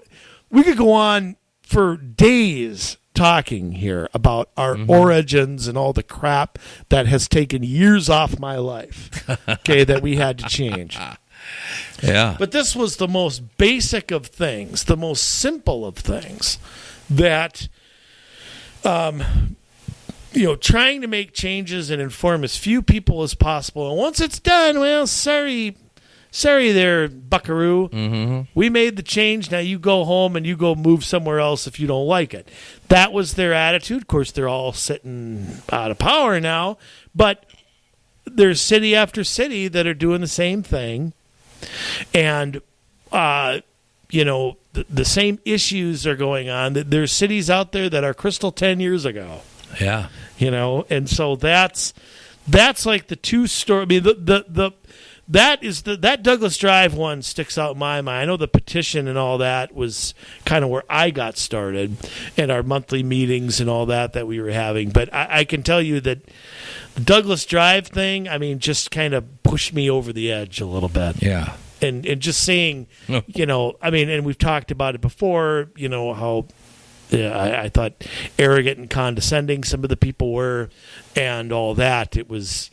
we could go on for days talking here about our origins and all the crap that has taken years off my life, okay, that we had to change. Yeah. But this was the most basic of things, the most simple of things that, you know, trying to make changes and inform as few people as possible. And once it's done, well, sorry there, buckaroo. We made the change. Now you go home and you go move somewhere else if you don't like it. That was their attitude. Of course, they're all sitting out of power now. But there's city after city that are doing the same thing. And, you know, the same issues are going on. There's cities out there that are Crystal 10 years ago. Yeah. You know, and so that's like the two story. I mean, that Douglas Drive one sticks out in my mind. I know the petition and all that was kind of where I got started, and our monthly meetings and all that we were having. But I can tell you that the Douglas Drive thing, I mean, just kind of pushed me over the edge a little bit. Yeah. And just seeing, you know, I mean, and we've talked about it before, you know, how I thought arrogant and condescending some of the people were, and all that. It was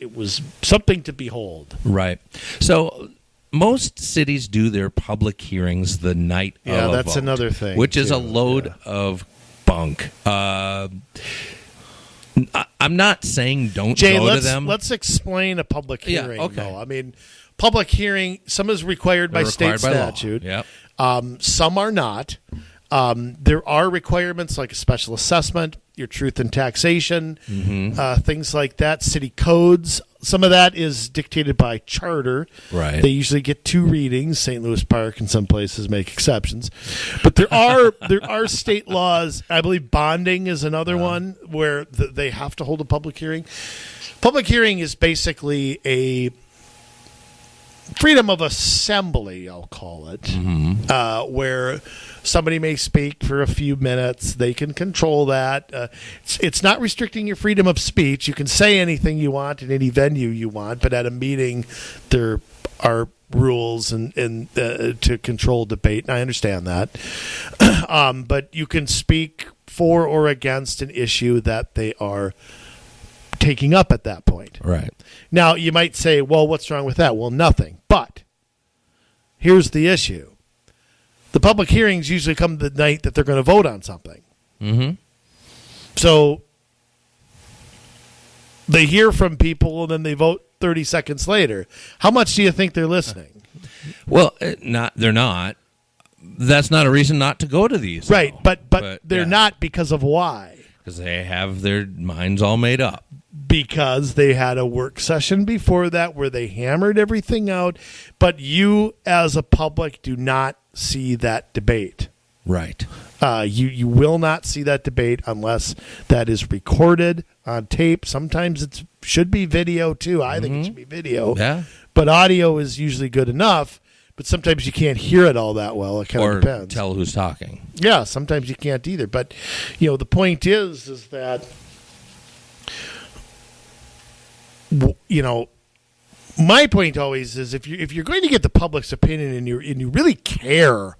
something to behold. Right. So most cities do their public hearings the night of a that's vote, another thing, which is a load of bunk. I'm not saying don't go to them. Let's explain a public hearing. Yeah, okay. Though. I mean, public hearing, some is required by state statute. Yep. Some are not. There are requirements like a special assessment, your truth in taxation, things like that, city codes. Some of that is dictated by charter. Right. They usually get 2 readings. St. Louis Park and some places make exceptions. But there are state laws. I believe bonding is another one where they have to hold a public hearing. Public hearing is basically a freedom of assembly, I'll call it, where somebody may speak for a few minutes. They can control that. It's not restricting your freedom of speech. You can say anything you want in any venue you want, but at a meeting there are rules and to control debate, and I understand that. But you can speak for or against an issue that they are taking up at that point. Right. Now, you might say, well, what's wrong with that? Well, nothing. But here's the issue. The public hearings usually come the night that they're going to vote on something. So they hear from people and then they vote 30 seconds later. How much do you think they're listening? Well, they're not. That's not a reason not to go to these. Right, but they're not because of why? Because they have their minds all made up. Because they had a work session before that where they hammered everything out, but you as a public do not see that debate. Right. You will not see that debate unless that is recorded on tape. Sometimes it should be video too. I think it should be video. Yeah. But audio is usually good enough. But sometimes you can't hear it all that well. It kind of depends. Or tell who's talking. Yeah, sometimes you can't either. But you know, the point is that, you know, my point always is if you're going to get the public's opinion and you really care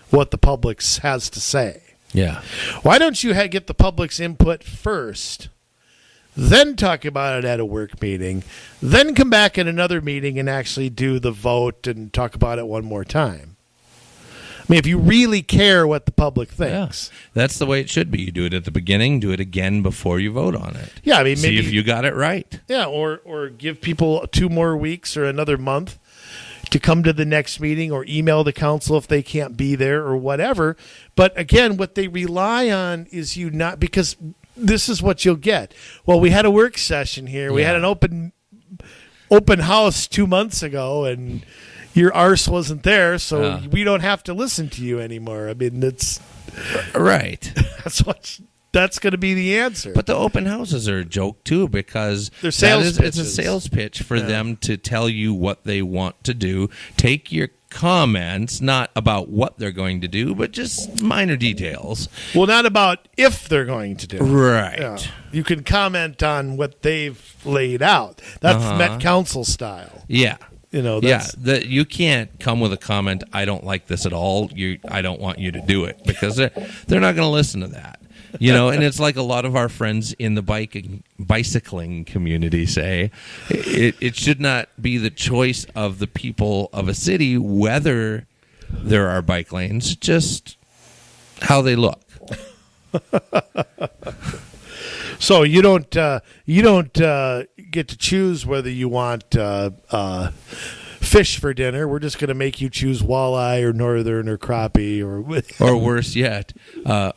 what the public has to say, yeah, why don't you get the public's input first, then talk about it at a work meeting, then come back in another meeting and actually do the vote and talk about it one more time? mean, if you really care what the public thinks. Yeah. That's the way it should be. You do it at the beginning, do it again before you vote on it. Yeah, I mean, see if you got it right. Yeah, or give people 2 more weeks or another month to come to the next meeting, or email the council if they can't be there or whatever. But again, what they rely on is you not, because this is what you'll get. Well, we had a work session here. We had an open house 2 months ago, and your arse wasn't there, so we don't have to listen to you anymore. I mean, that's right. That's going to be the answer. But the open houses are a joke too, because they're sales pitches. It's a sales pitch for them to tell you what they want to do. Take your comments, not about what they're going to do, but just minor details. Well, not about if they're going to do it. Right. Yeah. You can comment on what they've laid out. That's Met Council style. Yeah. You know, you can't come with a comment, I don't like this at all. I don't want you to do it, because they're not going to listen to that. You know, and it's like a lot of our friends in the bicycling community say, it should not be the choice of the people of a city whether there are bike lanes, just how they look. So you don't get to choose whether you want fish for dinner. We're just going to make you choose walleye or northern or crappie or worse yet,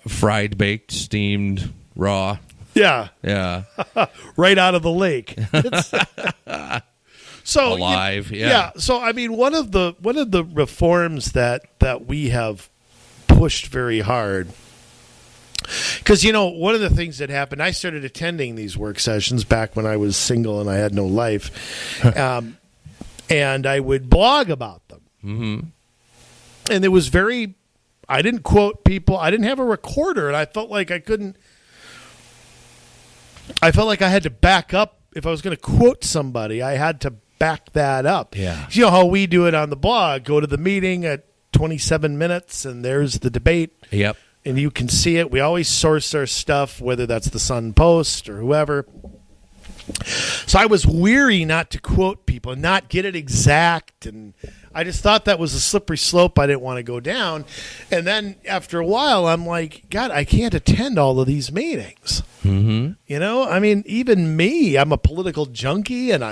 fried, baked, steamed, raw. Yeah. Right out of the lake. So alive. So I mean, one of the reforms that we have pushed very hard, because one of the things that happened, I started attending these work sessions back when I was single and I had no life. And I would blog about them. Mm-hmm. And it was I didn't quote people. I didn't have a recorder, and I felt like I had to back up. If I was going to quote somebody, I had to back that up. Yeah. You know how we do it on the blog. Go to the meeting at 27 minutes, and there's the debate. Yep. And you can see it. We always source our stuff, whether that's the Sun Post or whoever. So I was weary not to quote people and not get it exact, and I just thought that was a slippery slope I didn't want to go down. And then after a while, I'm like, God, I can't attend all of these meetings. Mm-hmm. I mean, even me, I'm a political junkie, and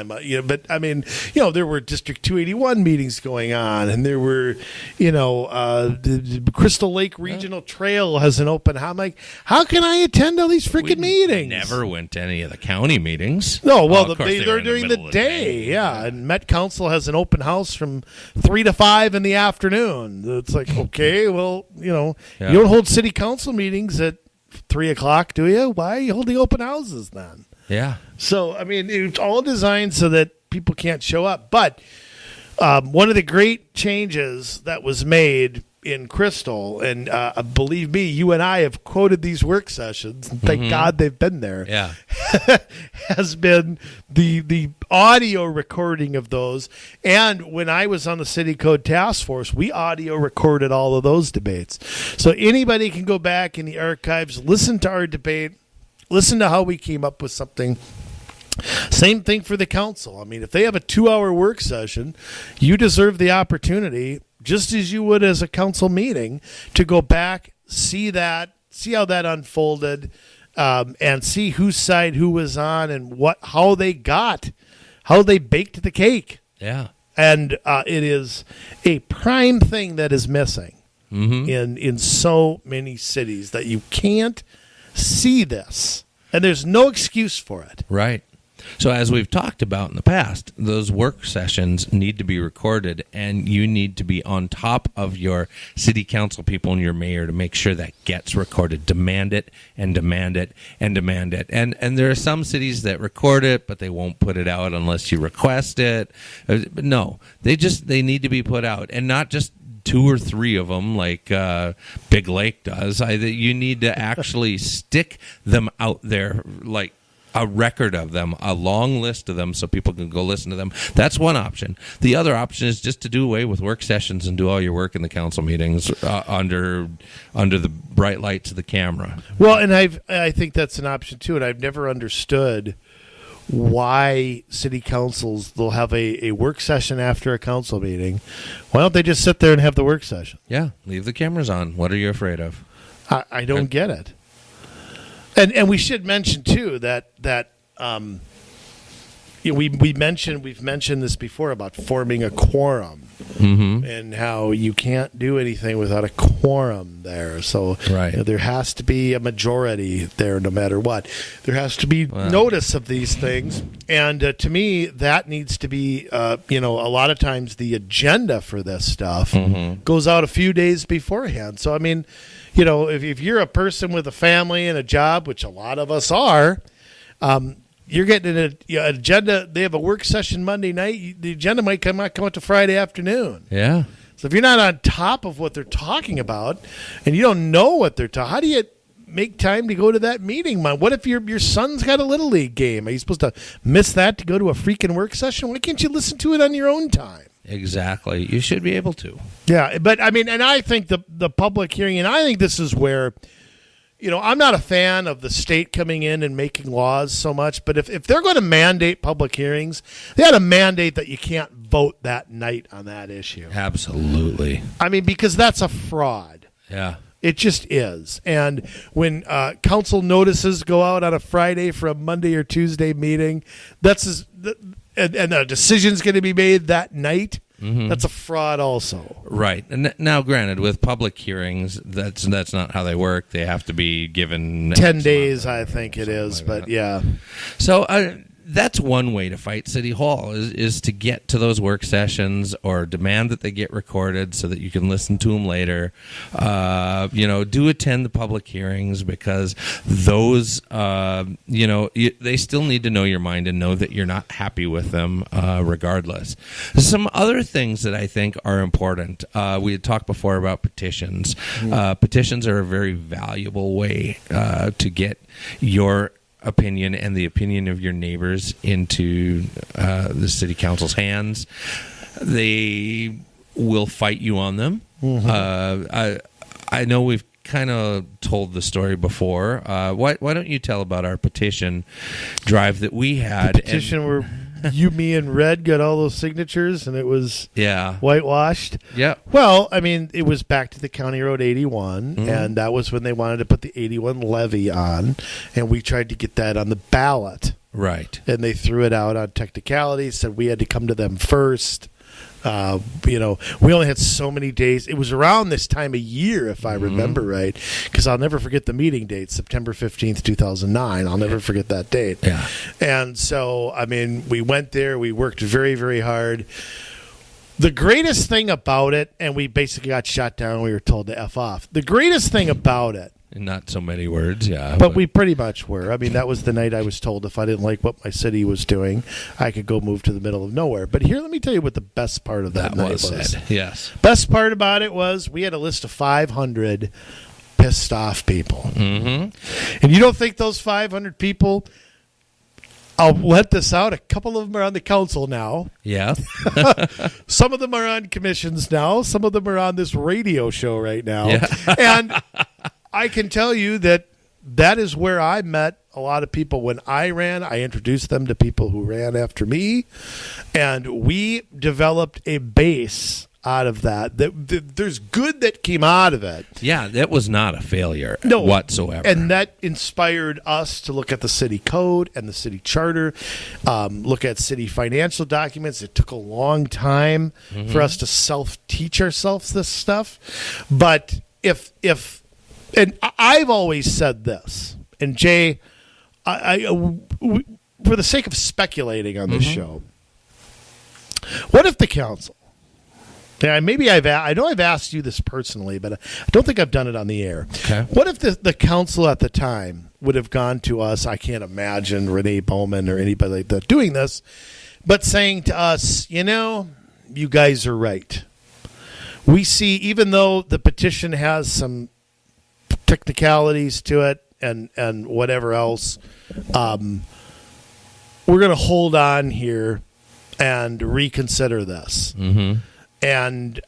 but I mean, there were District 281 meetings going on, and there were, the Crystal Lake Regional Trail has an open house. I'm like, how can I attend all these freaking meetings? Never went to any of the county meetings. No, well, they're during the day. Yeah, and Met Council has an open house from 3 to 5 in the afternoon. It's like, okay, well, you don't hold city council meetings at 3 o'clock, do you? Why are you holding open houses then? Yeah. So, I mean, it's all designed so that people can't show up. But one of the great changes that was made in Crystal, and believe me, you and I have quoted these work sessions, and thank God they've been there, has been the audio recording of those. And when I was on the City Code Task Force, we audio recorded all of those debates. So anybody can go back in the archives, listen to our debate, listen to how we came up with something. Same thing for the council. I mean, if they have a 2-hour work session, you deserve the opportunity, just as you would as a council meeting, to go back, see how that unfolded, and see whose side who was on and how they baked the cake. Yeah. And it is a prime thing that is missing in so many cities, that you can't see this, and there's no excuse for it. Right. So as we've talked about in the past, those work sessions need to be recorded, and you need to be on top of your city council people and your mayor to make sure that gets recorded. Demand it and demand it and demand it. And there are some cities that record it, but they won't put it out unless you request it. But no, they need to be put out, and not just 2 or 3 of them like Big Lake does. You need to actually stick them out there, like a record of them, a long list of them, so people can go listen to them. That's one option. The other option is just to do away with work sessions and do all your work in the council meetings under the bright lights of the camera. Well, and I think that's an option too, and I've never understood why city councils, they'll have a work session after a council meeting. Why don't they just sit there and have the work session? Yeah, leave the cameras on. What are you afraid of? I don't get it. And we should mention too that we've mentioned this before about forming a quorum, and how you can't do anything without a quorum there. So there has to be a majority there, no matter what. There has to be notice of these things, and to me, that needs to be. A lot of times the agenda for this stuff goes out a few days beforehand. So I mean, if you're a person with a family and a job, which a lot of us are. You're getting an agenda. They have a work session Monday night. The agenda might come out to Friday afternoon. Yeah. So if you're not on top of what they're talking about, and you don't know what they're talking, how do you make time to go to that meeting? What if your son's got a Little League game? Are you supposed to miss that to go to a freaking work session? Why can't you listen to it on your own time? Exactly. You should be able to. Yeah, but I mean, and I think the public hearing, and I think this is where. I'm not a fan of the state coming in and making laws so much, but if they're going to mandate public hearings, they ought to mandate that you can't vote that night on that issue. Absolutely. I mean, because that's a fraud. Yeah. It just is. And when council notices go out on a Friday for a Monday or Tuesday meeting, and a decision's going to be made that night, that's a fraud also. Right. And now, granted, with public hearings, that's not how they work. They have to be given 10 days, I think it is. But, yeah. So that's one way to fight City Hall is to get to those work sessions or demand that they get recorded so that you can listen to them later. Do attend the public hearings because those, they still need to know your mind and know that you're not happy with them regardless. Some other things that I think are important. We had talked before about petitions. Petitions are a very valuable way to get your opinion and the opinion of your neighbors into the city council's hands. They will fight you on them. I know we've kind of told the story before. Why don't you tell about our petition drive that we had? The petition where you, me, and Red got all those signatures, and it was whitewashed. Yeah. Well, I mean, it was back to the County Road 81, and that was when they wanted to put the 81 levy on, and we tried to get that on the ballot. Right. And they threw it out on technicalities, said we had to come to them first. We only had so many days. It was around this time of year, if I remember right, because I'll never forget the meeting date, September 15th, 2009. I'll never forget that date. Yeah. And so, I mean, we went there. We worked very, very hard. The greatest thing about it, and we basically got shot down. We were told to F off. The greatest thing about it, in not so many words, yeah. But we pretty much were. I mean, that was the night I was told if I didn't like what my city was doing, I could go move to the middle of nowhere. But here, let me tell you what the best part of that night was. Yes. Best part about it was we had a list of 500 pissed off people. And you don't think those 500 people... I'll let this out. A couple of them are on the council now. Yeah. Some of them are on commissions now. Some of them are on this radio show right now. Yeah. And I can tell you that is where I met a lot of people when I ran. I introduced them to people who ran after me. And we developed a base out of that. There's good that came out of it. Yeah, that was not a failure whatsoever. And that inspired us to look at the city code and the city charter, look at city financial documents. It took a long time for us to self-teach ourselves this stuff. But and I've always said this, and Jay, for the sake of speculating on this show, what if the council, yeah, maybe I know I've asked you this personally, but I don't think I've done it on the air. Okay. What if the council at the time would have gone to us, I can't imagine Renee Bowman or anybody like that doing this, but saying to us, you guys are right. We see, even though the petition has some technicalities to it and whatever else, we're going to hold on here and reconsider this. And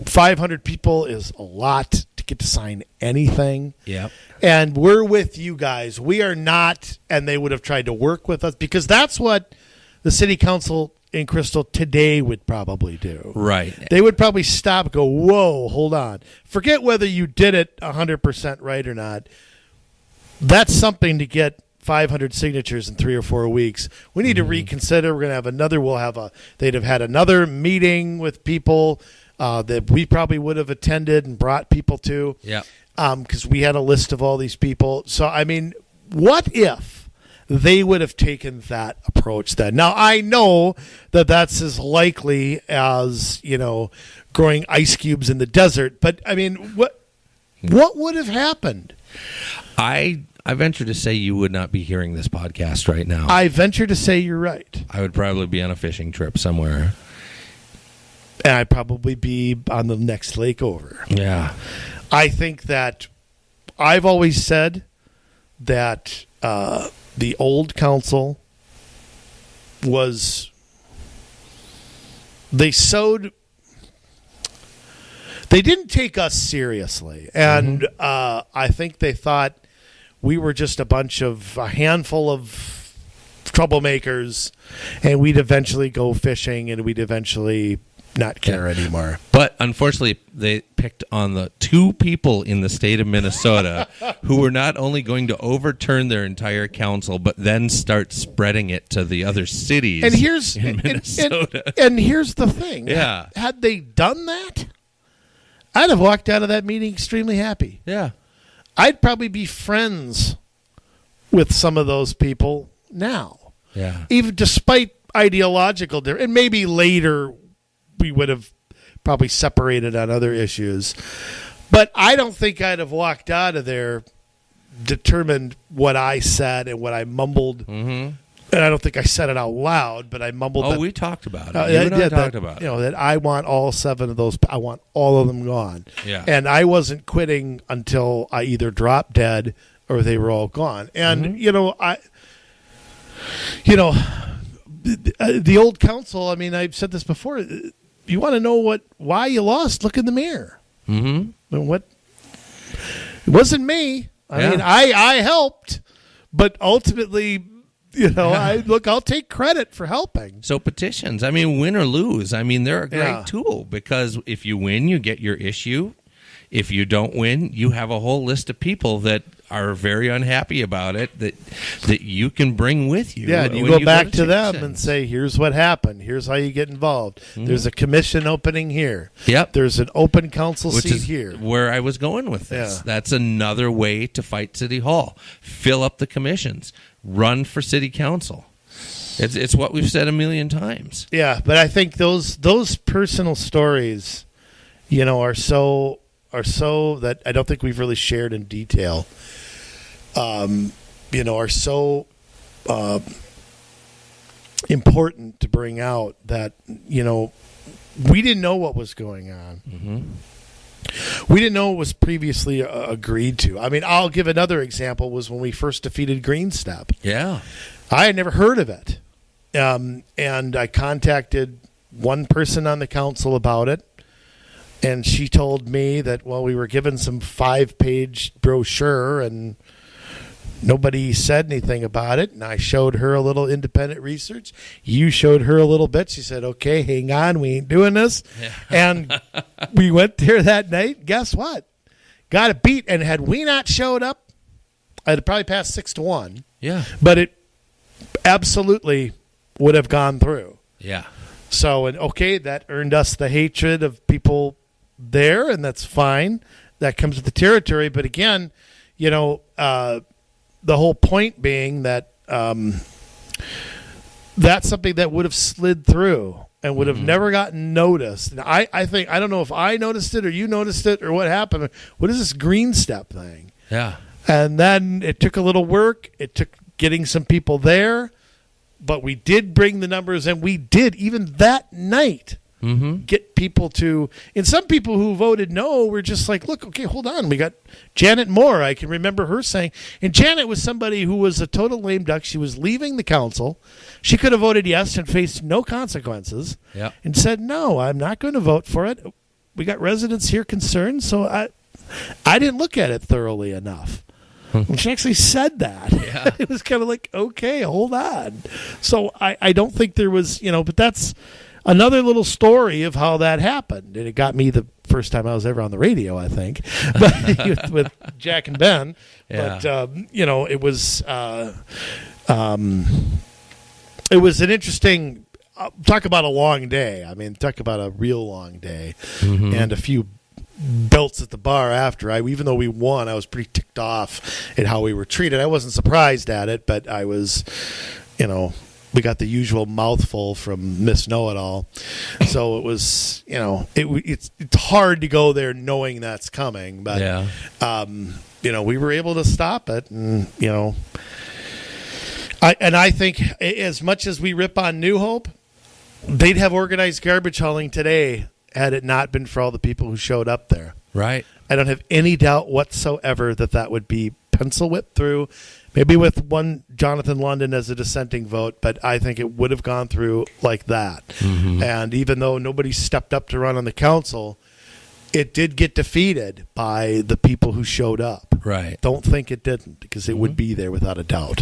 500 people is a lot to not get to sign anything. Yep. And we're with you guys. We are not, and they would have tried to work with us because that's what the city council in Crystal today would probably do. Right. They would probably stop and go, whoa, hold on. Forget whether you did it 100% right or not. That's something to get 500 signatures in 3 or 4 weeks. We need to reconsider. We're going to have another, they'd have had another meeting with people that we probably would have attended and brought people to. Yeah. Because we had a list of all these people. So, I mean, what if they would have taken that approach then? Now, I know that that's as likely as, growing ice cubes in the desert. But, I mean, what would have happened? I venture to say you would not be hearing this podcast right now. I venture to say you're right. I would probably be on a fishing trip somewhere. And I'd probably be on the next lake over. Yeah. I think that I've always said that the old council they didn't take us seriously. And I think they thought we were just a handful of troublemakers, and we'd eventually go fishing and we'd eventually not care anymore. But unfortunately, they picked on the 2 people in the state of Minnesota who were not only going to overturn their entire council, but then start spreading it to the other cities in Minnesota. And here's the thing. Yeah. Had they done that, I'd have walked out of that meeting extremely happy. Yeah. I'd probably be friends with some of those people now. Yeah. Even despite ideological difference. And maybe later we would have probably separated on other issues. But I don't think I'd have walked out of there determined what I said and what I mumbled. Mm-hmm. And I don't think I said it out loud, but I mumbled. Oh, we talked about it. You and I talked about it. That I want all 7 of those. I want all of them gone. Yeah. And I wasn't quitting until I either dropped dead or they were all gone. And the old council. I mean, I've said this before. You want to know why you lost? Look in the mirror. Mm-hmm. And it wasn't me. I mean, I helped, but ultimately. I'll take credit for helping. So petitions, I mean, win or lose, I mean, they're a great tool because if you win, you get your issue. If you don't win, you have a whole list of people that are very unhappy about it that you can bring with you. Yeah, and you go back to them and say, here's what happened. Here's how you get involved. Mm-hmm. There's a commission opening here. Yep. There's an open council seat here. Where I was going with this. Yeah. That's another way to fight City Hall. Fill up the commissions. Run for city council. It's what we've said a million times. Yeah, but I think those personal stories, are so that I don't think we've really shared in detail. Are so important to bring out that we didn't know what was going on. Mm-hmm. We didn't know it was previously agreed to. I mean, I'll give another example was when we first defeated Green Step. Yeah. I had never heard of it. And I contacted one person on the council about it. And she told me that, we were given some 5-page brochure and nobody said anything about it. And I showed her a little independent research. You showed her a little bit. She said, okay, hang on. We ain't doing this. Yeah. And we went there that night. Guess what? Got it beat. And had we not showed up, I'd probably passed 6-1. Yeah. But it absolutely would have gone through. Yeah. So, that earned us the hatred of people there, and that's fine. That comes with the territory. But again, the whole point being that that's something that would have slid through and would have never gotten noticed. And I think, I don't know if I noticed it or you noticed it or what happened. What is this Green Step thing? Yeah. And then it took a little work. It took getting some people there. But we did bring the numbers, and we did, even that night, get people to, and some people who voted no were just like, look, okay, hold on. We got Janet Moore. I can remember her saying, and Janet was somebody who was a total lame duck. She was leaving the council. She could have voted yes and faced no consequences and said, no, I'm not going to vote for it. We got residents here concerned, so I didn't look at it thoroughly enough. And she actually said that. Yeah. It was kind of like, okay, hold on. So I don't think there was, but that's another little story of how that happened. And it got me the first time I was ever on the radio, I think, but with Jack and Ben. Yeah. But, it was an interesting, talk about a long day. I mean, talk about a real long day and a few belts at the bar after. Even though we won, I was pretty ticked off at how we were treated. I wasn't surprised at it, but I was, we got the usual mouthful from Miss Know-It-All. So it was, it's hard to go there knowing that's coming. But, we were able to stop it. And, I think as much as we rip on New Hope, they'd have organized garbage hauling today had it not been for all the people who showed up there. Right. I don't have any doubt whatsoever that would be pencil whipped through, maybe with one Jonathan London as a dissenting vote, but I think it would have gone through like that. And even though nobody stepped up to run on the council, it did get defeated by the people who showed up. Right. Don't think it didn't, because it would be there without a doubt.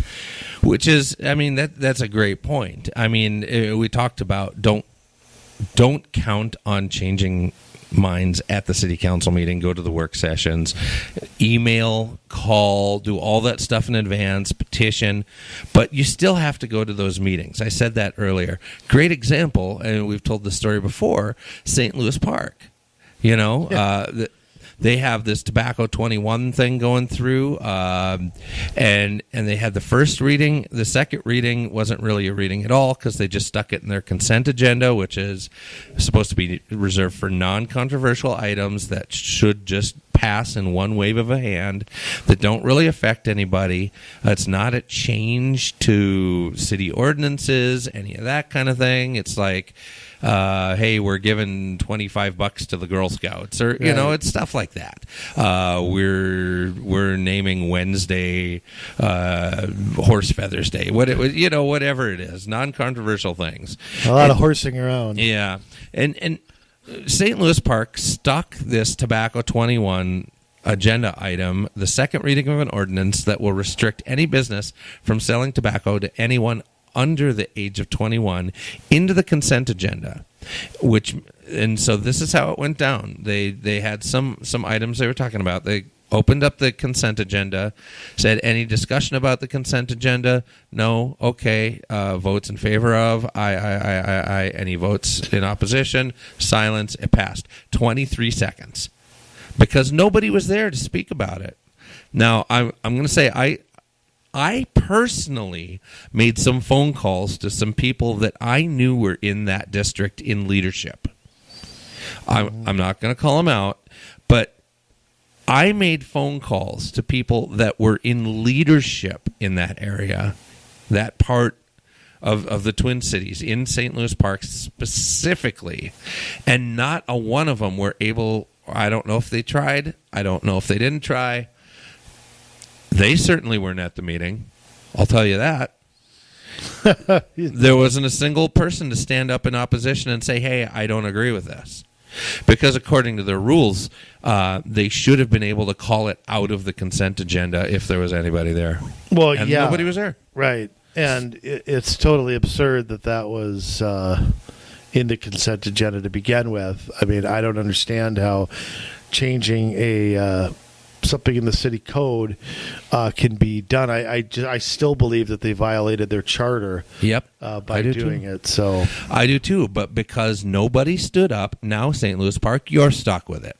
Which is, I mean, that's a great point. I mean, we talked about don't count on changing minds at the city council meeting. Go to the work sessions, email, call, do all that stuff in advance, petition, but you still have to go to those meetings. I said that earlier. Great example, and we've told this story before, St. Louis Park. They have this Tobacco 21 thing going through, and they had the first reading. The second reading wasn't really a reading at all because they just stuck it in their consent agenda, which is supposed to be reserved for non-controversial items that should just pass in one wave of a hand, that don't really affect anybody. It's not a change to city ordinances, any of that kind of thing. It's like, hey, we're giving $25 to the Girl Scouts, or it's stuff like that. We're naming Wednesday Horse Feathers Day. Whatever it is, non-controversial things. A lot of horsing around. Yeah, and St. Louis Park stuck this Tobacco 21 agenda item, the second reading of an ordinance that will restrict any business from selling tobacco to anyone under the age of 21, into the consent agenda, and so this is how it went down. They had some items they were talking about. They opened up the consent agenda, said any discussion about the consent agenda, no, okay, votes in favor of, aye, any votes in opposition, silence, it passed. 23 seconds. Because nobody was there to speak about it. Now, I'm going to say I personally made some phone calls to some people that I knew were in that district in leadership. I'm not going to call them out, but I made phone calls to people that were in leadership in that area, that part of the Twin Cities, in St. Louis Park specifically, and not a one of them were able. I don't know if they tried. I don't know if they didn't try. They certainly weren't at the meeting. I'll tell you that. There wasn't a single person to stand up in opposition and say, hey, I don't agree with this. Because according to their rules, they should have been able to call it out of the consent agenda if there was anybody there. Well, and yeah. nobody was there. Right. And it's totally absurd that was in the consent agenda to begin with. I mean, I don't understand how changing something in the city code can be done. I still believe that they violated their charter. Yep, by doing it. So I do too. But because nobody stood up, now St. Louis Park, you're stuck with it,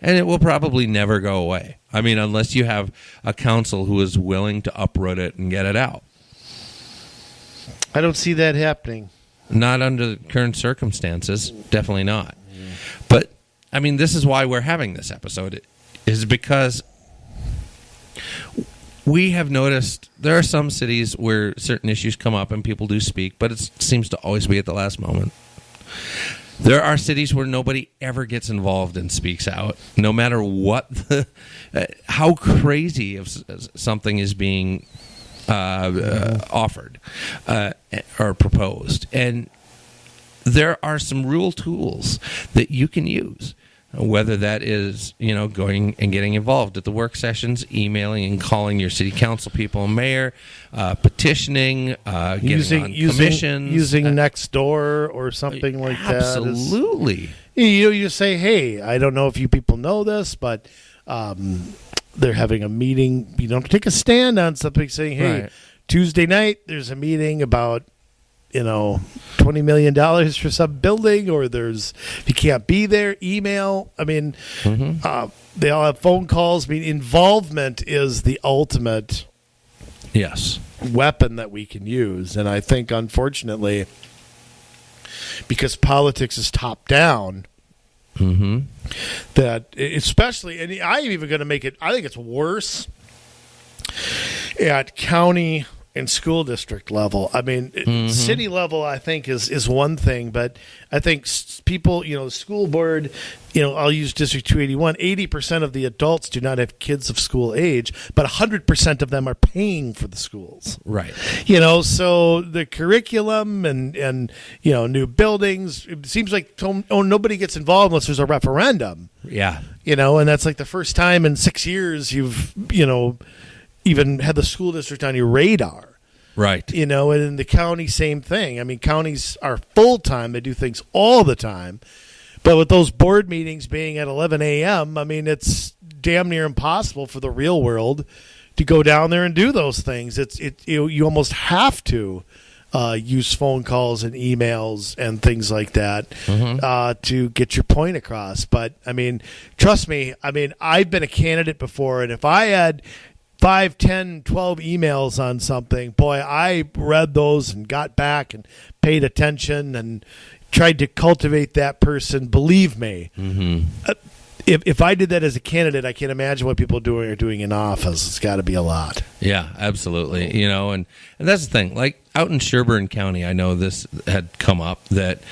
and it will probably never go away. I mean, unless you have a council who is willing to uproot it and get it out. I don't see that happening. Not under the current circumstances. Definitely not. But I mean, this is why we're having this episode. Is because we have noticed there are some cities where certain issues come up and people do speak, but it seems to always be at the last moment. There are cities where nobody ever gets involved and speaks out, no matter what how crazy of something is being offered or proposed. And there are some real tools that you can use whether that is, going and getting involved at the work sessions, emailing and calling your city council people and mayor, petitioning, getting on commissions. Using Nextdoor or something like that. Absolutely. You say, hey, I don't know if you people know this, but they're having a meeting. You don't take a stand on something saying, hey, right. Tuesday night there's a meeting about $20 million for some building, or if you can't be there, email. I mean, they all have phone calls. I mean, involvement is the ultimate weapon that we can use. And I think, unfortunately, because politics is top down, that especially, and I'm even going to make it, I think it's worse at county and school district level. I mean, city level, I think, is one thing, but I think people, the school board, I'll use District 281, 80% of the adults do not have kids of school age, but 100% of them are paying for the schools. Right. So the curriculum and new buildings, it seems like nobody gets involved unless there's a referendum. Yeah. And that's like the first time in 6 years you've, even had the school district on your radar. Right. And in the county, same thing. I mean, counties are full-time. They do things all the time. But with those board meetings being at 11 a.m., I mean, it's damn near impossible for the real world to go down there and do those things. You almost have to use phone calls and emails and things like that to get your point across. But, I mean, trust me, I've been a candidate before, and if I had 5, 10, 12 emails on something, boy, I read those and got back and paid attention and tried to cultivate that person. Believe me, if I did that as a candidate, I can't imagine what people are doing in office. It's got to be a lot. Yeah, absolutely. And that's the thing. Like out in Sherburne County, I know this had come up that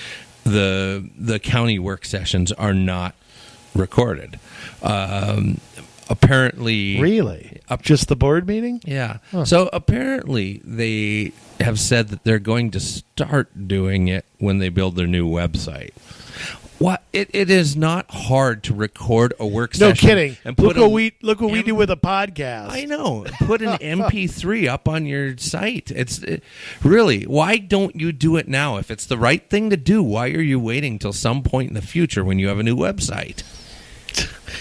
the county work sessions are not recorded. Apparently, really, just the board meeting. Yeah. Huh. So apparently, they have said that they're going to start doing it when they build their new website. What? It is not hard to record a work session. No kidding. And look what we do with a podcast. I know. Put an MP3 up on your site. Really. Why don't you do it now? If it's the right thing to do, why are you waiting till some point in the future when you have a new website?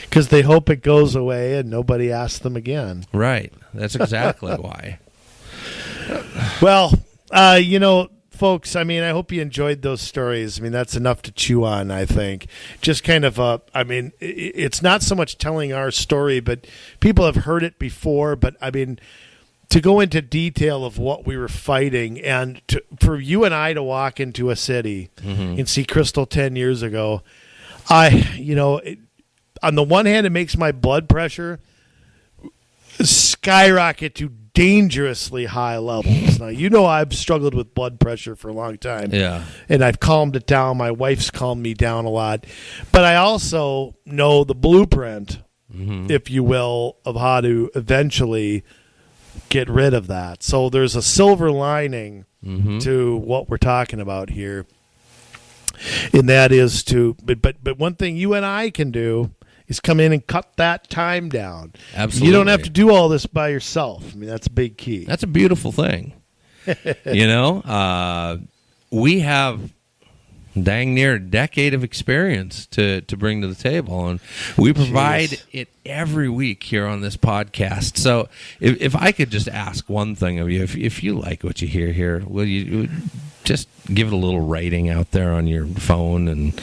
Because they hope it goes away and nobody asks them again. Right. That's exactly why. Well, folks, I mean, I hope you enjoyed those stories. I mean, that's enough to chew on, I think. Just kind of, it's not so much telling our story, but people have heard it before. But, I mean, to go into detail of what we were fighting and for you and I to walk into a city and see Crystal 10 years ago, on the one hand, it makes my blood pressure skyrocket to dangerously high levels. Now, I've struggled with blood pressure for a long time. Yeah. And I've calmed it down. My wife's calmed me down a lot. But I also know the blueprint, if you will, of how to eventually get rid of that. So there's a silver lining to what we're talking about here. And that is but one thing you and I can do is come in and cut that time down. Absolutely. You don't have to do all this by yourself. I mean, that's a big key. That's a beautiful thing. We have dang near a decade of experience to bring to the table, and we provide it every week here on this podcast. So if I could just ask one thing of you, if you like what you hear here, will you just give it a little rating out there on your phone and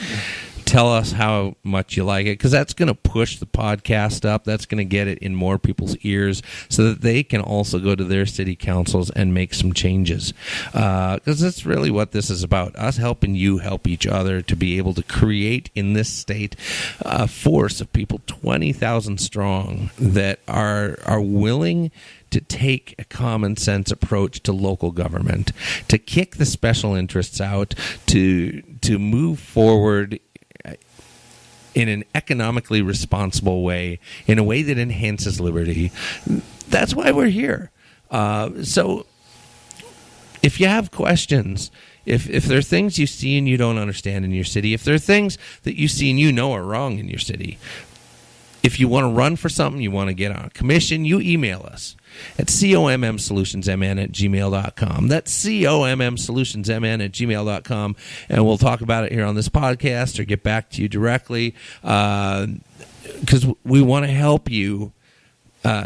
tell us how much you like it, because that's going to push the podcast up. That's going to get it in more people's ears so that they can also go to their city councils and make some changes. Because that's really what this is about, us helping you help each other to be able to create in this state a force of people 20,000 strong that are willing to take a common sense approach to local government, to kick the special interests out, to move forward in an economically responsible way, in a way that enhances liberty. That's why we're here. So if you have questions, If there are things you see and you don't understand in your city, if there are things that you see and you know are wrong in your city, if you want to run for something, you want to get on a commission, you email us at commsolutionsmn@gmail.com. That's commsolutionsmn@gmail.com, and we'll talk about it here on this podcast or get back to you directly, because we want to help you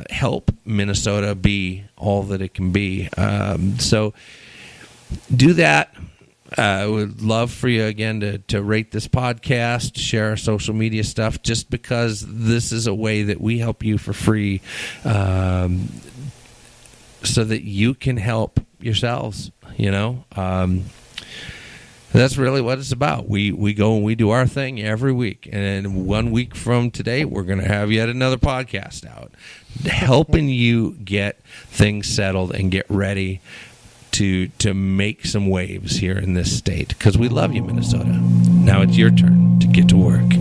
help Minnesota be all that it can be. So do that. I would love for you, again, to rate this podcast, share our social media stuff, just because this is a way that we help you for free, so that you can help yourselves, That's really what it's about. We go and we do our thing every week. And 1 week from today, we're going to have yet another podcast out, helping you get things settled and get ready to make some waves here in this state, because we love you, Minnesota. Now it's your turn to get to work.